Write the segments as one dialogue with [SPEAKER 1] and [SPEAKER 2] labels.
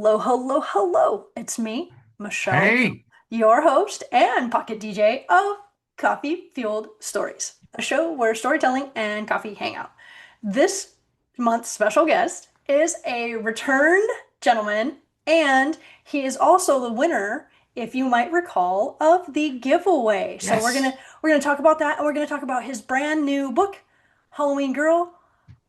[SPEAKER 1] Hello, hello, hello. It's me, Michelle,
[SPEAKER 2] Hey,
[SPEAKER 1] your host and pocket DJ of Coffee Fueled Stories, a show where storytelling and coffee hang out. This month's special guest is a returned gentleman, and he is also the winner, if you might recall, of the giveaway. So we're gonna
[SPEAKER 2] yes.
[SPEAKER 1] we're gonna talk about that, and we're gonna talk about his brand new book, Halloween Girl,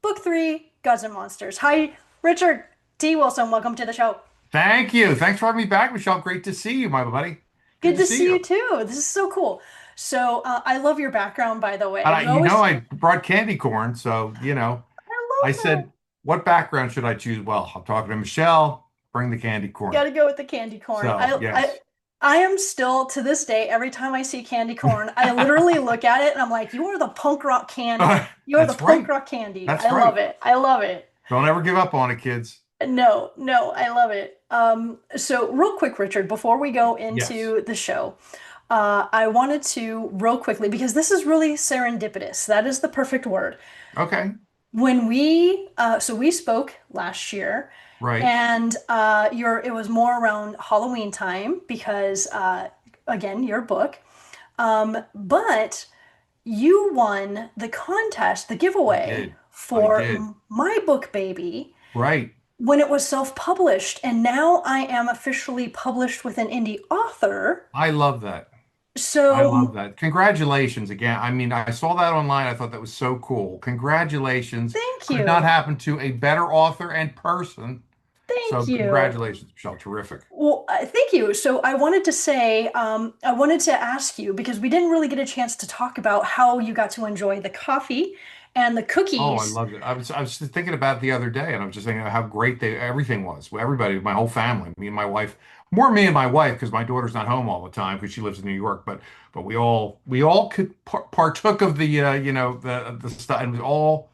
[SPEAKER 1] Book 3, Gods and Monsters. Hi, Richard T. Wilson. Welcome to the show.
[SPEAKER 2] Thank you. Thanks for having me back, Michelle. Great to see you, my buddy. Good
[SPEAKER 1] Good
[SPEAKER 2] to
[SPEAKER 1] to
[SPEAKER 2] see
[SPEAKER 1] see
[SPEAKER 2] you.
[SPEAKER 1] you too. This is so cool. So I love your background, by the way. We always,
[SPEAKER 2] I brought candy corn, so
[SPEAKER 1] I
[SPEAKER 2] I
[SPEAKER 1] love that.
[SPEAKER 2] said, what background should I choose? Well, I'm talking to Michelle. Bring the candy corn.
[SPEAKER 1] Got to go with the candy corn.
[SPEAKER 2] So, yes.
[SPEAKER 1] I am still to this day. Every time I see candy corn, I literally look at it and I'm like, "You are the punk rock candy. You are the
[SPEAKER 2] That's
[SPEAKER 1] punk
[SPEAKER 2] right.
[SPEAKER 1] rock candy."
[SPEAKER 2] That's
[SPEAKER 1] I love
[SPEAKER 2] right.
[SPEAKER 1] it. I love it.
[SPEAKER 2] Don't ever give up on it, kids.
[SPEAKER 1] No, no, I love it. So real quick, Richard, before we go
[SPEAKER 2] Yes.
[SPEAKER 1] into the show, I wanted to real quickly because this is really serendipitous. That is the perfect word.
[SPEAKER 2] Okay.
[SPEAKER 1] When we spoke last year,
[SPEAKER 2] Right.
[SPEAKER 1] and it was more around Halloween time because again, your book. But you won the contest, the
[SPEAKER 2] I
[SPEAKER 1] giveaway
[SPEAKER 2] did. I
[SPEAKER 1] for
[SPEAKER 2] did.
[SPEAKER 1] my book, baby,
[SPEAKER 2] Right.
[SPEAKER 1] when it was self-published, and now I am officially published with an indie author.
[SPEAKER 2] I love that. I love
[SPEAKER 1] So
[SPEAKER 2] that. Congratulations again. I mean, I saw that online. I thought that was so cool. Congratulations.
[SPEAKER 1] thank
[SPEAKER 2] Could not
[SPEAKER 1] you.
[SPEAKER 2] happen to a better author and person.
[SPEAKER 1] Thank
[SPEAKER 2] So
[SPEAKER 1] you.
[SPEAKER 2] congratulations, Michelle. Terrific.
[SPEAKER 1] Well, thank you. So I wanted to say, I wanted to ask you because we didn't really get a chance to talk about how you got to enjoy the coffee and the
[SPEAKER 2] Oh, I
[SPEAKER 1] cookies.
[SPEAKER 2] loved it. I was just thinking about it the other day, and I was just thinking how great everything was. Well, everybody, my whole family, me and my wife, more me and my wife because my daughter's not home all the time because she lives in New York. But we all could partook of the stuff, and it was all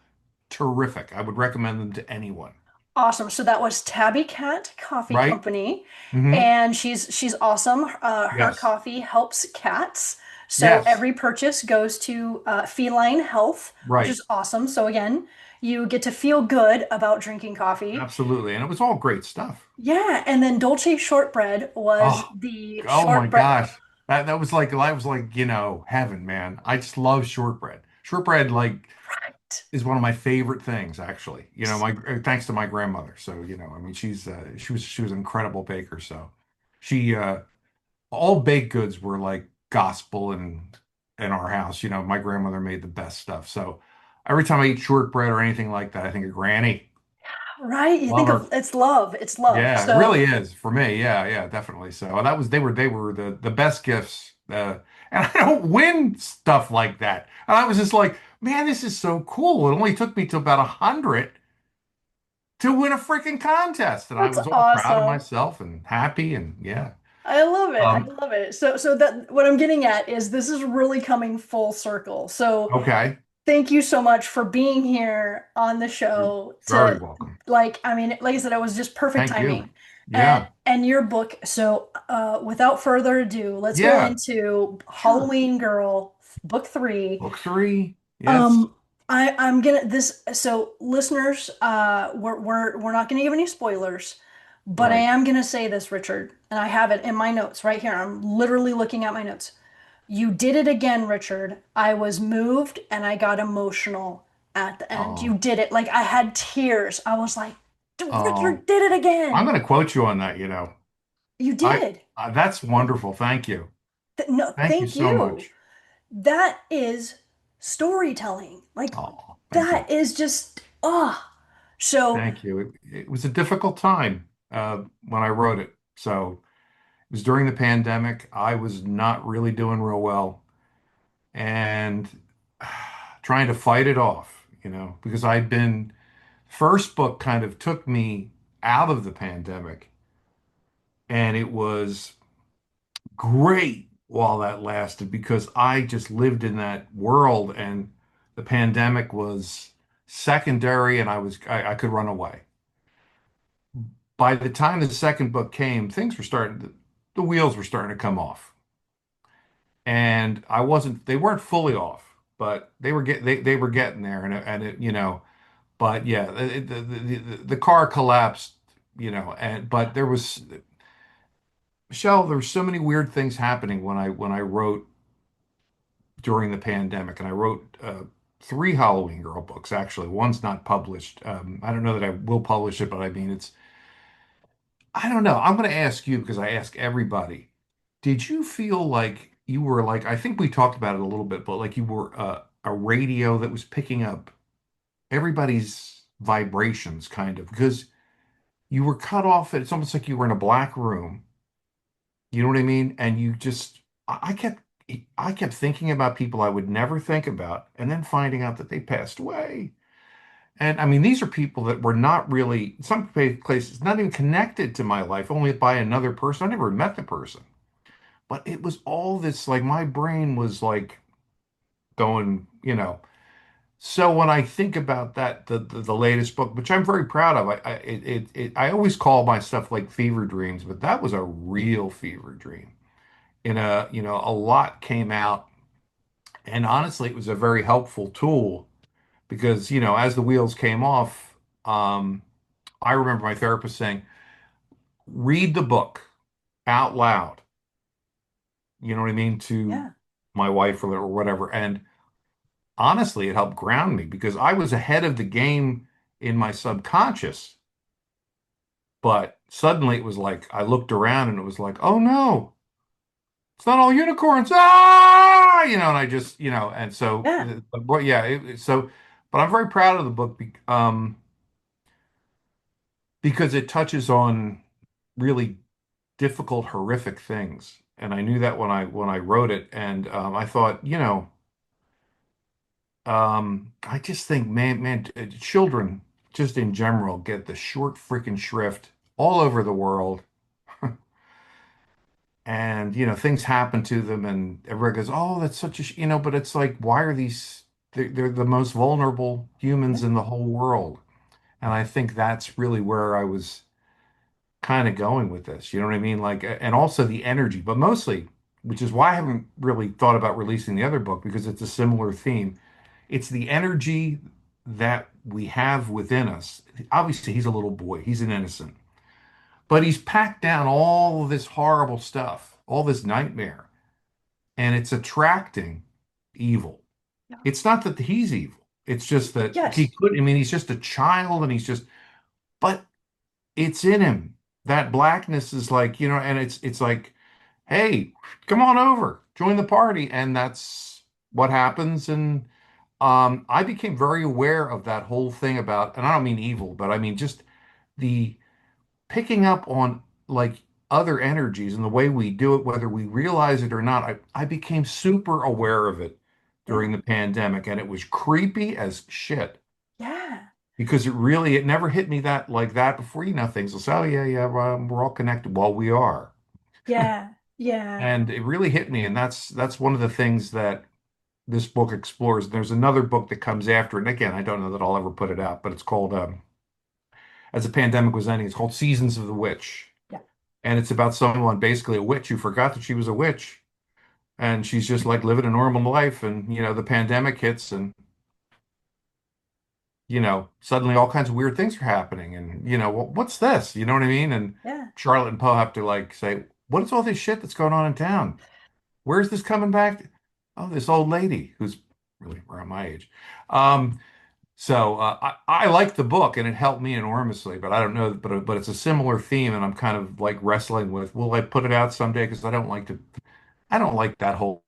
[SPEAKER 2] terrific. I would recommend them to anyone.
[SPEAKER 1] Awesome. So that was Tabby Cat Coffee
[SPEAKER 2] Right?
[SPEAKER 1] Company,
[SPEAKER 2] Mm-hmm.
[SPEAKER 1] and she's awesome. Her
[SPEAKER 2] Yes.
[SPEAKER 1] coffee helps cats. So
[SPEAKER 2] Yes.
[SPEAKER 1] every purchase goes to feline health, which
[SPEAKER 2] Right.
[SPEAKER 1] is awesome. So again, you get to feel good about drinking coffee.
[SPEAKER 2] Absolutely. And it was all great stuff.
[SPEAKER 1] Yeah, and then Dolce Shortbread was
[SPEAKER 2] Oh,
[SPEAKER 1] the
[SPEAKER 2] oh my
[SPEAKER 1] shortbread.
[SPEAKER 2] gosh. That was like heaven, man. I just love shortbread. Shortbread
[SPEAKER 1] Right.
[SPEAKER 2] is one of my favorite things, actually. My thanks to my grandmother. So, I mean, she was an incredible baker. So she all baked goods were like gospel in our house. My grandmother made the best stuff. So every time I eat shortbread or anything like that, I think of Granny.
[SPEAKER 1] Right. You
[SPEAKER 2] Love
[SPEAKER 1] think of
[SPEAKER 2] her.
[SPEAKER 1] it's love. It's love.
[SPEAKER 2] Yeah, it
[SPEAKER 1] So
[SPEAKER 2] really is for me. Yeah, yeah, definitely. So they were the best gifts. And I don't win stuff like that. And I was just like, man, this is so cool. It only took me to about 100 to win a freaking contest, and I
[SPEAKER 1] that's
[SPEAKER 2] was all proud of
[SPEAKER 1] awesome.
[SPEAKER 2] myself and happy. And yeah.
[SPEAKER 1] I love it. I
[SPEAKER 2] Um.
[SPEAKER 1] love it. So that what I'm getting at is this is really coming full circle. So
[SPEAKER 2] Okay.
[SPEAKER 1] thank you so much for being here on the
[SPEAKER 2] You're
[SPEAKER 1] show
[SPEAKER 2] very
[SPEAKER 1] to
[SPEAKER 2] welcome.
[SPEAKER 1] I mean, like I said, it was just perfect
[SPEAKER 2] Thank you.
[SPEAKER 1] timing.
[SPEAKER 2] Yeah.
[SPEAKER 1] And your book. So without further ado, let's go
[SPEAKER 2] Yeah.
[SPEAKER 1] into
[SPEAKER 2] Sure.
[SPEAKER 1] Halloween Girl, book 3.
[SPEAKER 2] Book three. Yes.
[SPEAKER 1] Um, I'm gonna this so listeners, we're not gonna give any spoilers, but I
[SPEAKER 2] Right.
[SPEAKER 1] am gonna say this, Richard, and I have it in my notes right here. I'm literally looking at my notes. You did it again, Richard. I was moved and I got emotional at the end. You
[SPEAKER 2] Oh.
[SPEAKER 1] did it. Like I had tears. I was like, "Dude,
[SPEAKER 2] Oh.
[SPEAKER 1] Richard did it
[SPEAKER 2] I'm
[SPEAKER 1] again.
[SPEAKER 2] going to quote you on that.
[SPEAKER 1] You
[SPEAKER 2] I
[SPEAKER 1] did."
[SPEAKER 2] That's wonderful. Thank you.
[SPEAKER 1] No,
[SPEAKER 2] Thank you
[SPEAKER 1] thank
[SPEAKER 2] so
[SPEAKER 1] you.
[SPEAKER 2] much.
[SPEAKER 1] That is storytelling. Like
[SPEAKER 2] Oh, thank you.
[SPEAKER 1] that is just so
[SPEAKER 2] Thank you. It was a difficult time when I wrote it. So it was during the pandemic. I was not really doing real well and trying to fight it off, because first book kind of took me out of the pandemic, and it was great while that lasted because I just lived in that world, and the pandemic was secondary, and I could run away. By the time the second book came, the wheels were starting to come off. And they weren't fully off, but they were getting there, but yeah, the car collapsed and but there was Michelle, there were so many weird things happening when I wrote during the pandemic, and I wrote three Halloween Girl books. Actually, one's not published. I don't know that I will publish it, but I mean, I don't know. I'm going to ask you because I ask everybody. Did you feel like you were like, I think we talked about it a little bit, but like you were a radio that was picking up everybody's vibrations, kind of, because you were cut off. It's almost like you were in a black room. You know what I mean? And you just, I kept thinking about people I would never think about, and then finding out that they passed away. And I mean, these are people that were not really, some places, not even connected to my life, only by another person. I never met the person. But it was all this, like, my brain was like going. So when I think about that, the latest book, which I'm very proud of, I always call my stuff like fever dreams, but that was a real fever dream. A lot came out, and honestly, it was a very helpful tool because, as the wheels came off, um, I remember my therapist saying, read the book out loud, you know what I mean, to
[SPEAKER 1] Yeah.
[SPEAKER 2] my wife or whatever. And honestly, it helped ground me because I was ahead of the game in my subconscious. But suddenly it was like I looked around and it was like, oh no, it's not all unicorns. Ah, and I just, and so,
[SPEAKER 1] Yeah.
[SPEAKER 2] but yeah, but I'm very proud of the book because it touches on really difficult, horrific things. And I knew that when I wrote it, and I thought, I just think, man, children just in general get the short freaking shrift all over the world, and things happen to them, and everybody goes, "Oh, that's such a," but it's like, why are these? They're the most vulnerable
[SPEAKER 1] Yeah.
[SPEAKER 2] humans in the whole world, and I think that's really where I was kind of going with this. You know what I mean? Like, and also the energy, but mostly, which is why I haven't really thought about releasing the other book because it's a similar theme. It's the energy that we have within us. Obviously, he's a little boy, he's an innocent, but he's packed down all of this horrible stuff, all this nightmare, and it's attracting evil.
[SPEAKER 1] Yeah.
[SPEAKER 2] It's not that he's evil. It's just that he
[SPEAKER 1] Yes.
[SPEAKER 2] could, I mean, he's just a child and but it's in him. That blackness is like, and it's like, hey, come on over, join the party. And that's what happens. And I became very aware of that whole thing about, and I don't mean evil, but I mean just the picking up on like other energies and the way we do it, whether we realize it or not. I became super aware of it
[SPEAKER 1] Yeah.
[SPEAKER 2] during the pandemic, and it was creepy as shit
[SPEAKER 1] Yeah.
[SPEAKER 2] because it never hit me that like that before. Things will say, oh yeah, yeah, we're all connected. Well, we are.
[SPEAKER 1] Yeah. Yeah.
[SPEAKER 2] And it really hit me, and that's one of the things that this book explores. There's another book that comes after it, and again, I don't know that I'll ever put it out, but it's called as the pandemic was ending, it's called Seasons of the Witch,
[SPEAKER 1] Yeah.
[SPEAKER 2] and it's about someone, basically a witch, who forgot that she was a witch, and she's just like living a normal life, and the pandemic hits, and suddenly all kinds of weird things are happening, and what's this? You know what I mean? And
[SPEAKER 1] Yeah.
[SPEAKER 2] Charlotte and Poe have to like say, what is all this shit that's going on in town? Where's this coming back? Oh, this old lady who's really around my age. Um, so I like the book and it helped me enormously, but I don't know, but it's a similar theme, and I'm kind of like wrestling with, will I put it out someday? Because I don't like that whole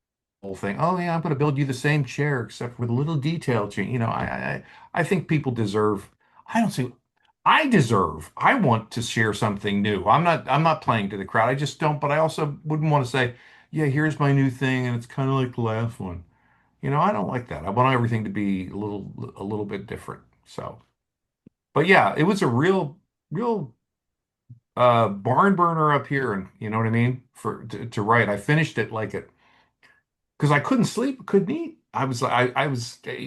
[SPEAKER 2] thing. Oh yeah, I'm going to build you the same chair except with a little detail change. I think people deserve. I don't see. I deserve. I want to share something new. I'm not playing to the crowd. I just don't. But I also wouldn't want to say, yeah, here's my new thing, and it's kind of like the last one. I don't like that. I want everything to be a little bit different. So, but yeah, it was a real barn burner up here, and you know what I mean, to write. I finished it like it because I couldn't sleep, couldn't eat. I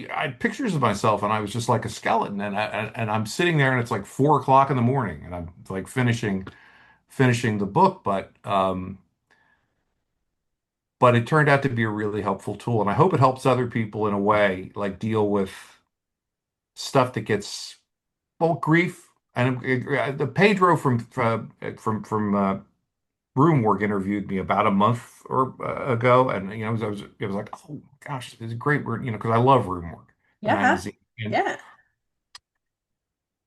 [SPEAKER 2] had pictures of myself, and I was just like a skeleton, and I'm sitting there, and it's like 4 o'clock in the morning, and I'm like finishing the book, but it turned out to be a really helpful tool, and I hope it helps other people in a way, like deal with stuff that gets, well, grief. and the Pedro from Room Work interviewed me about a month or ago, and it was like, oh gosh, it's a great word, because I love Room Work, the
[SPEAKER 1] Yeah.
[SPEAKER 2] magazine,
[SPEAKER 1] Yeah.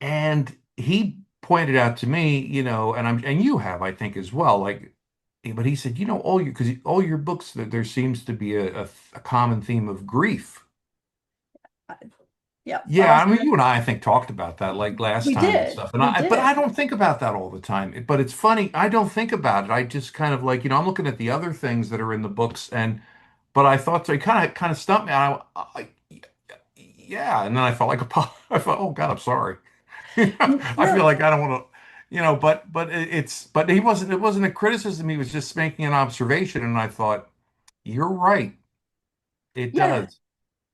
[SPEAKER 2] and he pointed out to me, and you have, I think, as well, like, but he said, because all your books, there seems to be a common theme of grief.
[SPEAKER 1] Yeah.
[SPEAKER 2] Yeah, I mean, you and I think, talked about that like last
[SPEAKER 1] We
[SPEAKER 2] time and
[SPEAKER 1] did.
[SPEAKER 2] stuff.
[SPEAKER 1] We
[SPEAKER 2] But I
[SPEAKER 1] did.
[SPEAKER 2] don't think about that all the time. But it's funny, I don't think about it. I just kind of like, I'm looking at the other things that are in the books, but I thought, so it kind of stumped me. Yeah, and then I felt like I thought, oh God, I'm sorry. I feel
[SPEAKER 1] No.
[SPEAKER 2] like I don't want to, but but it wasn't a criticism. He was just making an observation, and I thought, you're right. It
[SPEAKER 1] Yeah.
[SPEAKER 2] does.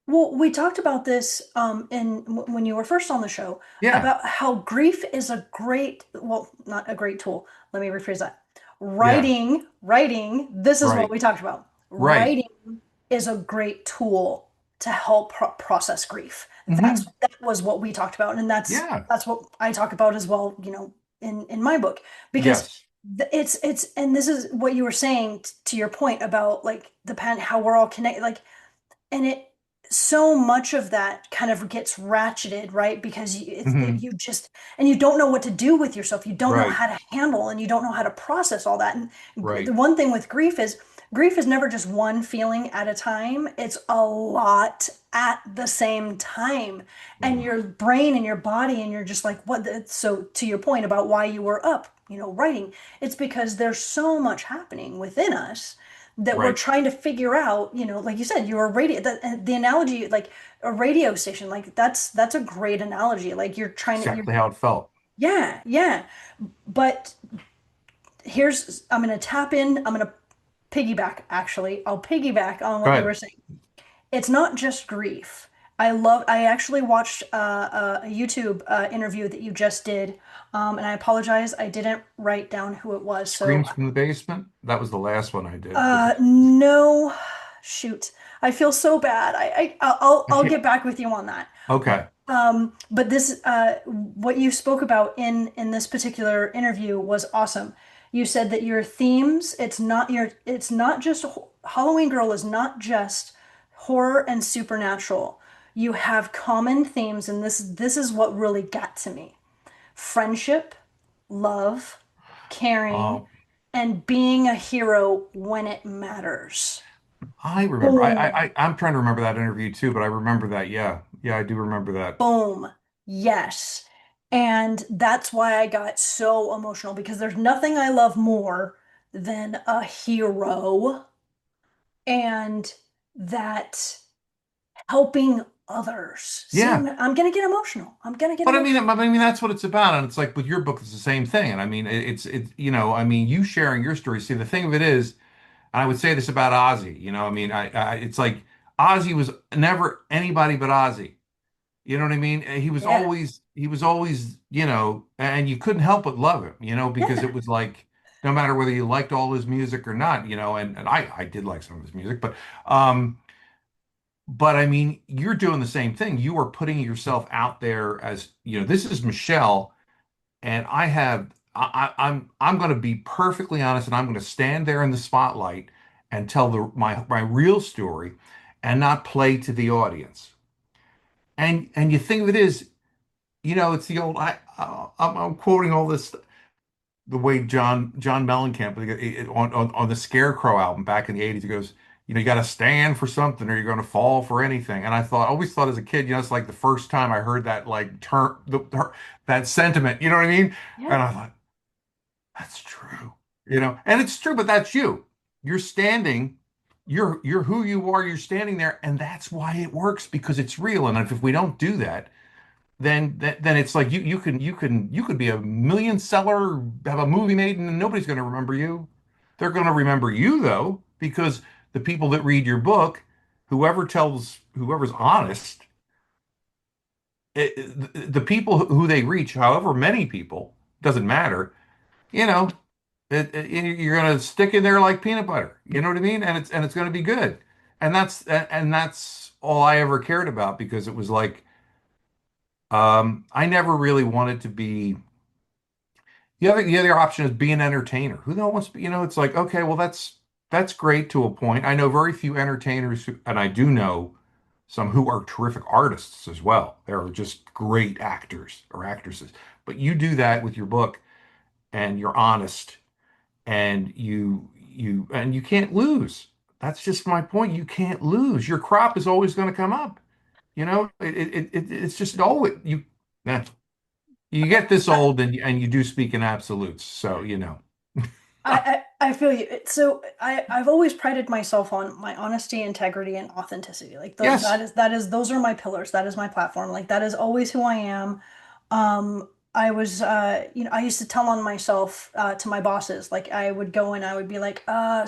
[SPEAKER 1] Well, we talked about this when you were first on the show
[SPEAKER 2] Yeah,
[SPEAKER 1] about how grief is a great, well, not a great tool. Let me rephrase that.
[SPEAKER 2] yeah,
[SPEAKER 1] Writing, this is what
[SPEAKER 2] right,
[SPEAKER 1] we talked about.
[SPEAKER 2] right.
[SPEAKER 1] Writing is a great tool to help process grief.
[SPEAKER 2] Hmm.
[SPEAKER 1] That was what we talked about, and
[SPEAKER 2] Yeah.
[SPEAKER 1] that's what I talk about as well, in my book, because
[SPEAKER 2] Yes.
[SPEAKER 1] it's and this is what you were saying to your point about like the pen, how we're all connected, like, and it so much of that kind of gets ratcheted, right? Because
[SPEAKER 2] Hmm.
[SPEAKER 1] you just, and you don't know what to do with yourself. You don't know
[SPEAKER 2] Right.
[SPEAKER 1] how to handle, and you don't know how to process all that. And the
[SPEAKER 2] Right.
[SPEAKER 1] one thing with grief is never just one feeling at a time. It's a lot at the same time. And
[SPEAKER 2] Mm.
[SPEAKER 1] your brain and your body, and you're just like, what? So to your point about why you were up, writing, it's because there's so much happening within us that we're
[SPEAKER 2] Right.
[SPEAKER 1] trying to figure out, like you said, you're a radio, the analogy, like a radio station, like that's a great analogy. Like you're trying to,
[SPEAKER 2] Exactly how it felt.
[SPEAKER 1] yeah, yeah. But I'm going to tap in, I'm going to piggyback, actually. I'll piggyback on
[SPEAKER 2] Go
[SPEAKER 1] what you were
[SPEAKER 2] ahead.
[SPEAKER 1] saying. It's not just grief. I actually watched a YouTube interview that you just did. And I apologize, I didn't write down who it was. So,
[SPEAKER 2] Screams from the Basement. That was the last one I did. But
[SPEAKER 1] no, shoot. I feel so bad. I'll
[SPEAKER 2] yeah.
[SPEAKER 1] get back with you on that.
[SPEAKER 2] Okay.
[SPEAKER 1] But this, what you spoke about in this particular interview was awesome. You said that your themes, it's not just Halloween Girl is not just horror and supernatural. You have common themes, and this is what really got to me. Friendship, love, caring,
[SPEAKER 2] Um,
[SPEAKER 1] and being a hero when it matters.
[SPEAKER 2] I remember.
[SPEAKER 1] Boom,
[SPEAKER 2] I'm trying to remember that interview too, but I remember that. Yeah. Yeah, I do remember that.
[SPEAKER 1] boom. Yes. And that's why I got so emotional because there's nothing I love more than a hero and that helping others. See,
[SPEAKER 2] Yeah.
[SPEAKER 1] I'm gonna get emotional. I'm gonna get
[SPEAKER 2] But
[SPEAKER 1] emotional.
[SPEAKER 2] that's what it's about. And it's like with your book, it's the same thing. And I mean, you sharing your story. See, the thing of it is, and I would say this about Ozzy, it's like Ozzy was never anybody but Ozzy. You know what I mean?
[SPEAKER 1] Yeah.
[SPEAKER 2] He was always, and you couldn't help but love him, because
[SPEAKER 1] Yeah.
[SPEAKER 2] it was like, no matter whether you liked all his music or not, and I did like some of his music, um, but I mean, you're doing the same thing. You are putting yourself out there as, this is Michelle, and I'm going to be perfectly honest, and I'm going to stand there in the spotlight and tell my real story and not play to the audience. And you think of it is, it's the old, I'm quoting all this, the way John Mellencamp on the Scarecrow album back in the 80s, he goes, you got to stand for something or you're going to fall for anything. And always thought as a kid, it's like the first time I heard that like term, that sentiment, you know what I mean?
[SPEAKER 1] Yeah.
[SPEAKER 2] And I thought, that's true, and it's true, but that's you. You're standing, you're who you are, you're standing there, and that's why it works, because it's real. And if we don't do that, then it's like you could be a million seller, have a movie made, and nobody's going to remember you. They're going to remember you though, because the people that read your book, whoever's honest, the people who they reach, however many people, doesn't matter. You know, you're going to stick in there like peanut butter. You know what I mean? And it's going to be good. And that's all I ever cared about, because it was like, I never really wanted to be. The other option is be an entertainer. Who the hell wants to be, it's like, okay, well, that's great to a point. I know very few entertainers who, and I do know some who are terrific artists as well. They're just great actors or actresses. But you do that with your book and you're honest and you can't lose. That's just my point. You can't lose. Your crop is always going to come up. It's just always eh, you get this
[SPEAKER 1] I,
[SPEAKER 2] old and you do speak in absolutes. So,
[SPEAKER 1] I feel you. So I've always prided myself on my honesty, integrity, and authenticity. Like
[SPEAKER 2] Yes.
[SPEAKER 1] those are my pillars. That is my platform. Like that is always who I am. I was I used to tell on myself to my bosses. Like I would go and I would be like, uh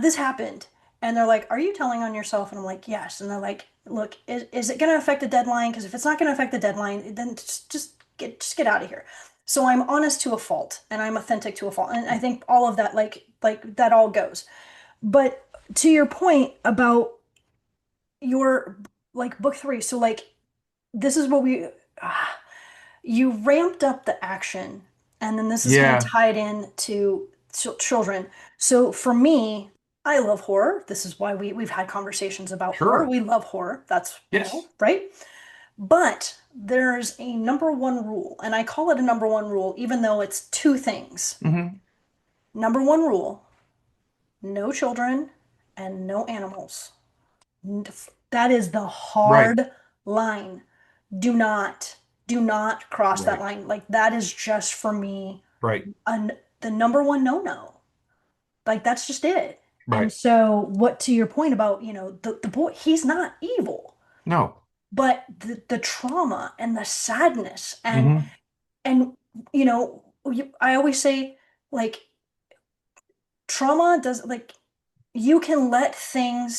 [SPEAKER 1] this happened. And they're like, are you telling on yourself? And I'm like, yes. And they're like, look, is it going to affect the deadline? Because if it's not going to affect the deadline, then just get out of here. So I'm honest to a fault and I'm authentic to a fault. And I think all of that, like that all goes. But to your point about your like book three, so like this is what ah, you ramped up the action, and then this is going to
[SPEAKER 2] Yeah.
[SPEAKER 1] tie it in to children. So for me, I love horror. This is why we've had conversations about horror.
[SPEAKER 2] Sure.
[SPEAKER 1] We love horror. That's,
[SPEAKER 2] Yes.
[SPEAKER 1] right? But there's a number one rule, and I call it a number one rule, even though it's two things.
[SPEAKER 2] Hmm.
[SPEAKER 1] Number one rule, no children and no animals. That is the
[SPEAKER 2] Right.
[SPEAKER 1] hard line. Do not, do not cross that
[SPEAKER 2] Right.
[SPEAKER 1] line. Like that is just for me
[SPEAKER 2] Right.
[SPEAKER 1] the number one no-no. Like that's just it. And
[SPEAKER 2] Right.
[SPEAKER 1] so what to your point about, the boy, he's not evil,
[SPEAKER 2] No.
[SPEAKER 1] but the trauma and the sadness
[SPEAKER 2] Hmm.
[SPEAKER 1] and I always say like trauma does like you can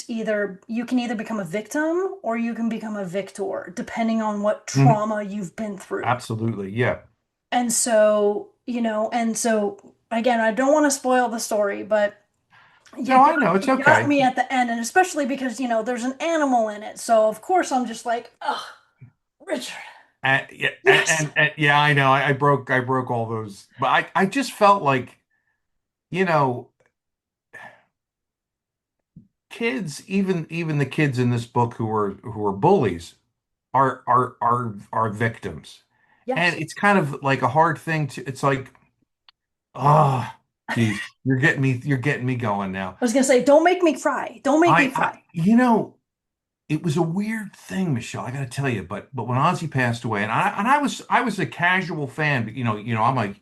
[SPEAKER 1] either become a victim or you can become a victor depending on what
[SPEAKER 2] Hmm.
[SPEAKER 1] trauma you've been through.
[SPEAKER 2] Absolutely. Yeah.
[SPEAKER 1] And so, again, I don't want to spoil the story, but
[SPEAKER 2] No, I know. It's
[SPEAKER 1] you got
[SPEAKER 2] okay.
[SPEAKER 1] me at the end, and especially because, there's an animal in it. So of course I'm just like, oh, Richard,
[SPEAKER 2] Yeah,
[SPEAKER 1] yes.
[SPEAKER 2] yeah, I know. I broke all those, but I just felt like, you know, kids, even the kids in this book who are bullies are victims. And
[SPEAKER 1] Yes.
[SPEAKER 2] it's kind of like a hard thing to, it's like, oh, geez, you're getting me going now.
[SPEAKER 1] I was gonna say, don't make me cry. Don't make me
[SPEAKER 2] I
[SPEAKER 1] cry.
[SPEAKER 2] it was a weird thing, Michelle. I got to tell you, but when Ozzy passed away, and I was a casual fan, but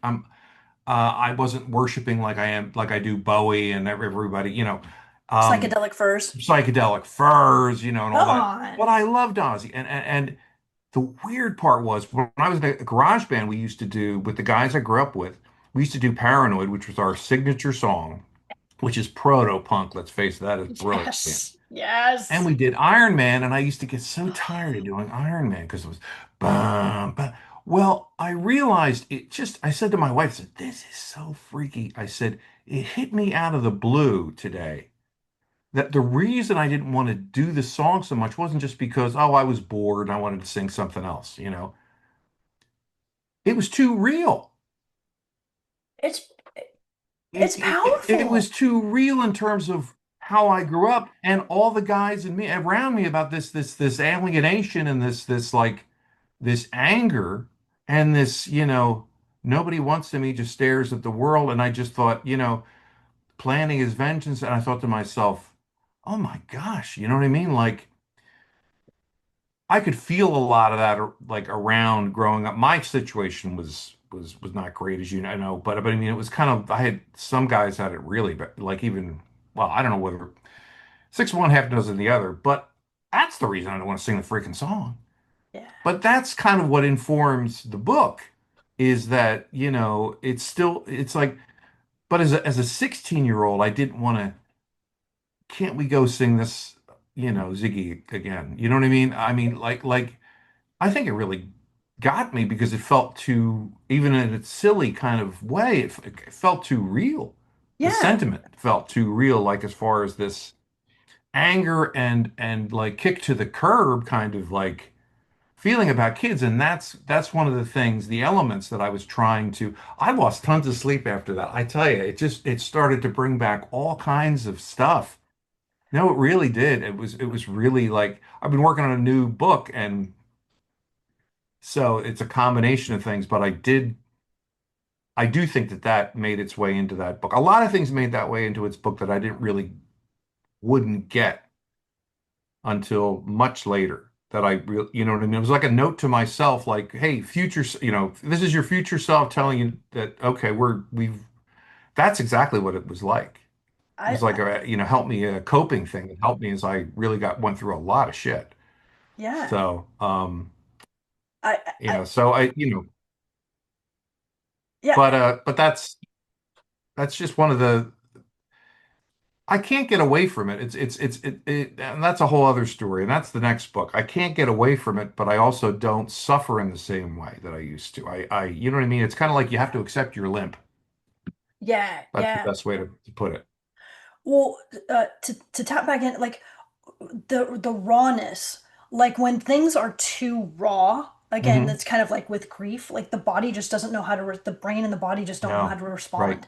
[SPEAKER 2] I wasn't worshiping like I do Bowie and everybody, um,
[SPEAKER 1] Psychedelic furs.
[SPEAKER 2] psychedelic furs, and all
[SPEAKER 1] Come
[SPEAKER 2] that. But
[SPEAKER 1] on.
[SPEAKER 2] I loved Ozzy, and the weird part was when I was in a garage band we used to do with the guys I grew up with. We used to do Paranoid, which was our signature song, which is proto punk. Let's face it, that is brilliant.
[SPEAKER 1] Yes.
[SPEAKER 2] And
[SPEAKER 1] Yes.
[SPEAKER 2] we did Iron Man, and I used to get so tired of doing Iron Man because it was bum, bum. Well, I realized I said to my wife, I said, this is so freaky. I said, it hit me out of the blue today that the reason I didn't want to do the song so much wasn't just because, oh, I was bored and I wanted to sing something else. It was too real.
[SPEAKER 1] It's
[SPEAKER 2] It,
[SPEAKER 1] it's
[SPEAKER 2] it, it, it
[SPEAKER 1] powerful.
[SPEAKER 2] was too real in terms of how I grew up and all the guys and me around me about this alienation and this like this anger and this, nobody wants to me, just stares at the world. And I just thought, planning his vengeance. And I thought to myself, oh my gosh, you know what I mean? Like I could feel a lot of that like around growing up. My situation was not great, as you know, but I mean, it was kind of I had some guys had it really, but like even well, I don't know whether six of one, half dozen the other, but that's the reason I don't want to sing the freaking song.
[SPEAKER 1] Yeah.
[SPEAKER 2] But that's kind of what informs the book is that, it's like, but as a 16-year-old, I didn't want to, can't we go sing this, Ziggy again? You know what I mean? I mean, like I think it really got me because it felt too, even in its silly kind of way, it felt too real. The
[SPEAKER 1] Yeah.
[SPEAKER 2] sentiment felt too real, like as far as this anger and like kick to the curb kind of like feeling about kids, and that's one of the things, the elements that I was trying to. I lost tons of sleep after that. I tell you, it started to bring back all kinds of stuff. No, it really did. It was really like I've been working on a new book, and so it's a combination of things. But I do think that that made its way into that book. A lot of things made that way into its book that I didn't really wouldn't get until much later. That I really, you know what I mean? It was like a note to myself, like, hey, this is your future self telling you that, okay, that's exactly what it was like. It
[SPEAKER 1] I,
[SPEAKER 2] was like
[SPEAKER 1] I
[SPEAKER 2] help me a coping thing. It helped me as I really went through a lot of shit.
[SPEAKER 1] yeah.
[SPEAKER 2] So,
[SPEAKER 1] I, I,
[SPEAKER 2] so
[SPEAKER 1] yeah,
[SPEAKER 2] but that's just one of the, I can't get away from it. And that's a whole other story. And that's the next book. I can't get away from it, but I also don't suffer in the same way that I used to. You know what I mean? It's kind of like you have to accept your limp.
[SPEAKER 1] yeah,
[SPEAKER 2] That's the
[SPEAKER 1] yeah.
[SPEAKER 2] best way to put it.
[SPEAKER 1] Well, to tap back in, like the rawness, like when things are too raw, again,
[SPEAKER 2] Hmm.
[SPEAKER 1] that's kind of like with grief, like the body just doesn't know how to, the brain and the body just don't know how
[SPEAKER 2] No,
[SPEAKER 1] to
[SPEAKER 2] right.
[SPEAKER 1] respond.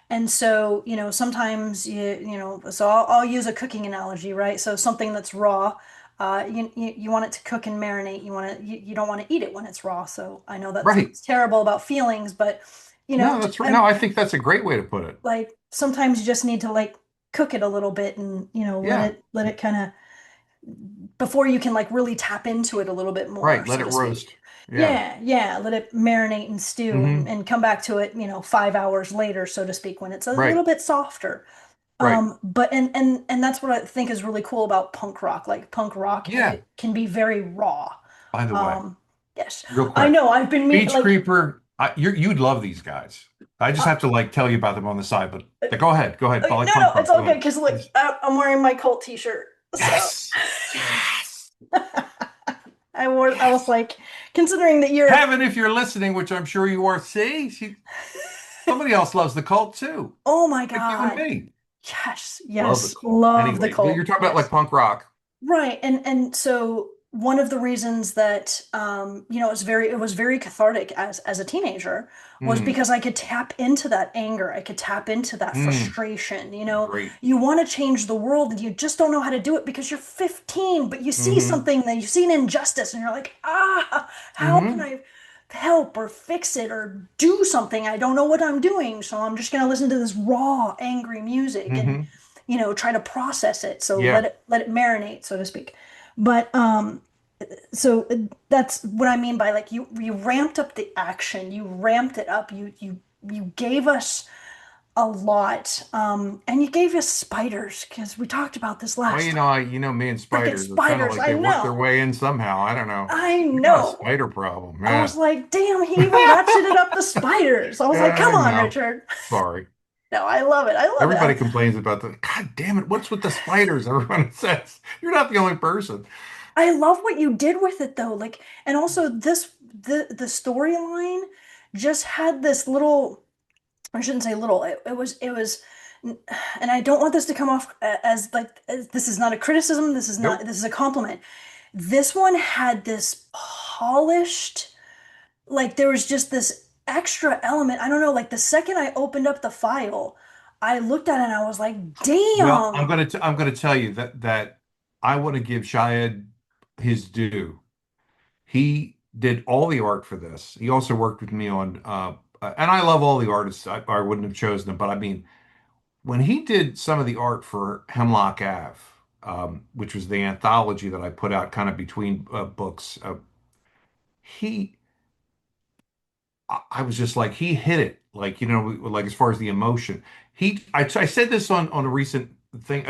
[SPEAKER 1] And so, sometimes so I'll use a cooking analogy, right? So something that's raw, you want it to cook and marinate. You don't want to eat it when it's raw. So I know that
[SPEAKER 2] Right.
[SPEAKER 1] sounds terrible about feelings, but
[SPEAKER 2] No, that's right. No, I think that's a great way to put it.
[SPEAKER 1] like sometimes you just need to like cook it a little bit and
[SPEAKER 2] Yeah.
[SPEAKER 1] let it kind of before you can like really tap into it a little bit more,
[SPEAKER 2] Right. Let
[SPEAKER 1] so
[SPEAKER 2] it
[SPEAKER 1] to
[SPEAKER 2] roast.
[SPEAKER 1] speak.
[SPEAKER 2] Yeah.
[SPEAKER 1] Yeah, let it marinate and stew
[SPEAKER 2] Hmm.
[SPEAKER 1] and come back to it, 5 hours later, so to speak, when it's a
[SPEAKER 2] Right.
[SPEAKER 1] little bit softer.
[SPEAKER 2] Right.
[SPEAKER 1] But and that's what I think is really cool about punk rock. Like punk rock,
[SPEAKER 2] Yeah.
[SPEAKER 1] it can be very raw.
[SPEAKER 2] By the way,
[SPEAKER 1] Um, yes,
[SPEAKER 2] real
[SPEAKER 1] I
[SPEAKER 2] quick.
[SPEAKER 1] know. I've been
[SPEAKER 2] Beach
[SPEAKER 1] like,
[SPEAKER 2] Creeper, you'd love these guys. I just
[SPEAKER 1] uh,
[SPEAKER 2] have to like tell you about them on the side, but go ahead, go ahead.
[SPEAKER 1] okay,
[SPEAKER 2] Like
[SPEAKER 1] no,
[SPEAKER 2] punk
[SPEAKER 1] no, it's
[SPEAKER 2] rock, go
[SPEAKER 1] all good
[SPEAKER 2] ahead.
[SPEAKER 1] because look,
[SPEAKER 2] Please.
[SPEAKER 1] I'm wearing my cult t-shirt, so.
[SPEAKER 2] Yes. Yes.
[SPEAKER 1] I was
[SPEAKER 2] Yes.
[SPEAKER 1] like, considering that you're,
[SPEAKER 2] Kevin, if you're listening, which I'm sure you are, see, somebody else loves the cult too,
[SPEAKER 1] oh my
[SPEAKER 2] like you and
[SPEAKER 1] God,
[SPEAKER 2] me.
[SPEAKER 1] yes,
[SPEAKER 2] Love the
[SPEAKER 1] yes,
[SPEAKER 2] cult.
[SPEAKER 1] love the
[SPEAKER 2] Anyway, but you're
[SPEAKER 1] cult,
[SPEAKER 2] talking about like
[SPEAKER 1] yes.
[SPEAKER 2] punk rock.
[SPEAKER 1] Right. And so one of the reasons that it was very cathartic as a teenager was
[SPEAKER 2] Mm,
[SPEAKER 1] because I could tap into that anger. I could tap into that
[SPEAKER 2] mm,
[SPEAKER 1] frustration.
[SPEAKER 2] great.
[SPEAKER 1] You want to change the world and you just don't know how to do it because you're 15, but you see
[SPEAKER 2] Mm-hmm.
[SPEAKER 1] something that you see an injustice and you're like, how can
[SPEAKER 2] Mm-hmm.
[SPEAKER 1] I help or fix it or do something? I don't know what I'm doing, so I'm just gonna listen to this raw, angry music and
[SPEAKER 2] Mm-hmm.
[SPEAKER 1] try to process it. So
[SPEAKER 2] Yeah.
[SPEAKER 1] let it marinate, so to speak. But so that's what I mean by like you ramped up the action, you ramped it up, you gave us a lot, and you gave us spiders because we talked about this
[SPEAKER 2] Well,
[SPEAKER 1] last time.
[SPEAKER 2] you know me and
[SPEAKER 1] Freaking
[SPEAKER 2] spiders. It's kind of
[SPEAKER 1] spiders,
[SPEAKER 2] like
[SPEAKER 1] I
[SPEAKER 2] they work their
[SPEAKER 1] know,
[SPEAKER 2] way in somehow. I don't know.
[SPEAKER 1] I
[SPEAKER 2] We got a
[SPEAKER 1] know.
[SPEAKER 2] spider problem.
[SPEAKER 1] I
[SPEAKER 2] Yeah.
[SPEAKER 1] was like, damn, he even ratcheted up the spiders. I was
[SPEAKER 2] Yeah,
[SPEAKER 1] like, come
[SPEAKER 2] I
[SPEAKER 1] on,
[SPEAKER 2] know.
[SPEAKER 1] Richard.
[SPEAKER 2] Sorry.
[SPEAKER 1] No, I love it. I love
[SPEAKER 2] Everybody
[SPEAKER 1] it.
[SPEAKER 2] complains about the, God damn it, what's with the spiders? Everyone says. You're not the only person.
[SPEAKER 1] I love what you did with it though. Like, and also the storyline just had this little, I shouldn't say little, it was, and I don't want this to come off this is not a criticism,
[SPEAKER 2] Nope.
[SPEAKER 1] this is a compliment. This one had this polished, like there was just this extra element. I don't know, like the second I opened up the file, I looked at it and I was like,
[SPEAKER 2] Well,
[SPEAKER 1] damn.
[SPEAKER 2] I'm gonna tell you that I want to give Shayad his due. He did all the art for this. He also worked with me on and I love all the artists. I wouldn't have chosen them, but I mean, when he did some of the art for Hemlock Ave, which was the anthology that I put out kind of between books, he I was just like he hit it, like like as far as the emotion. I said this on a recent thing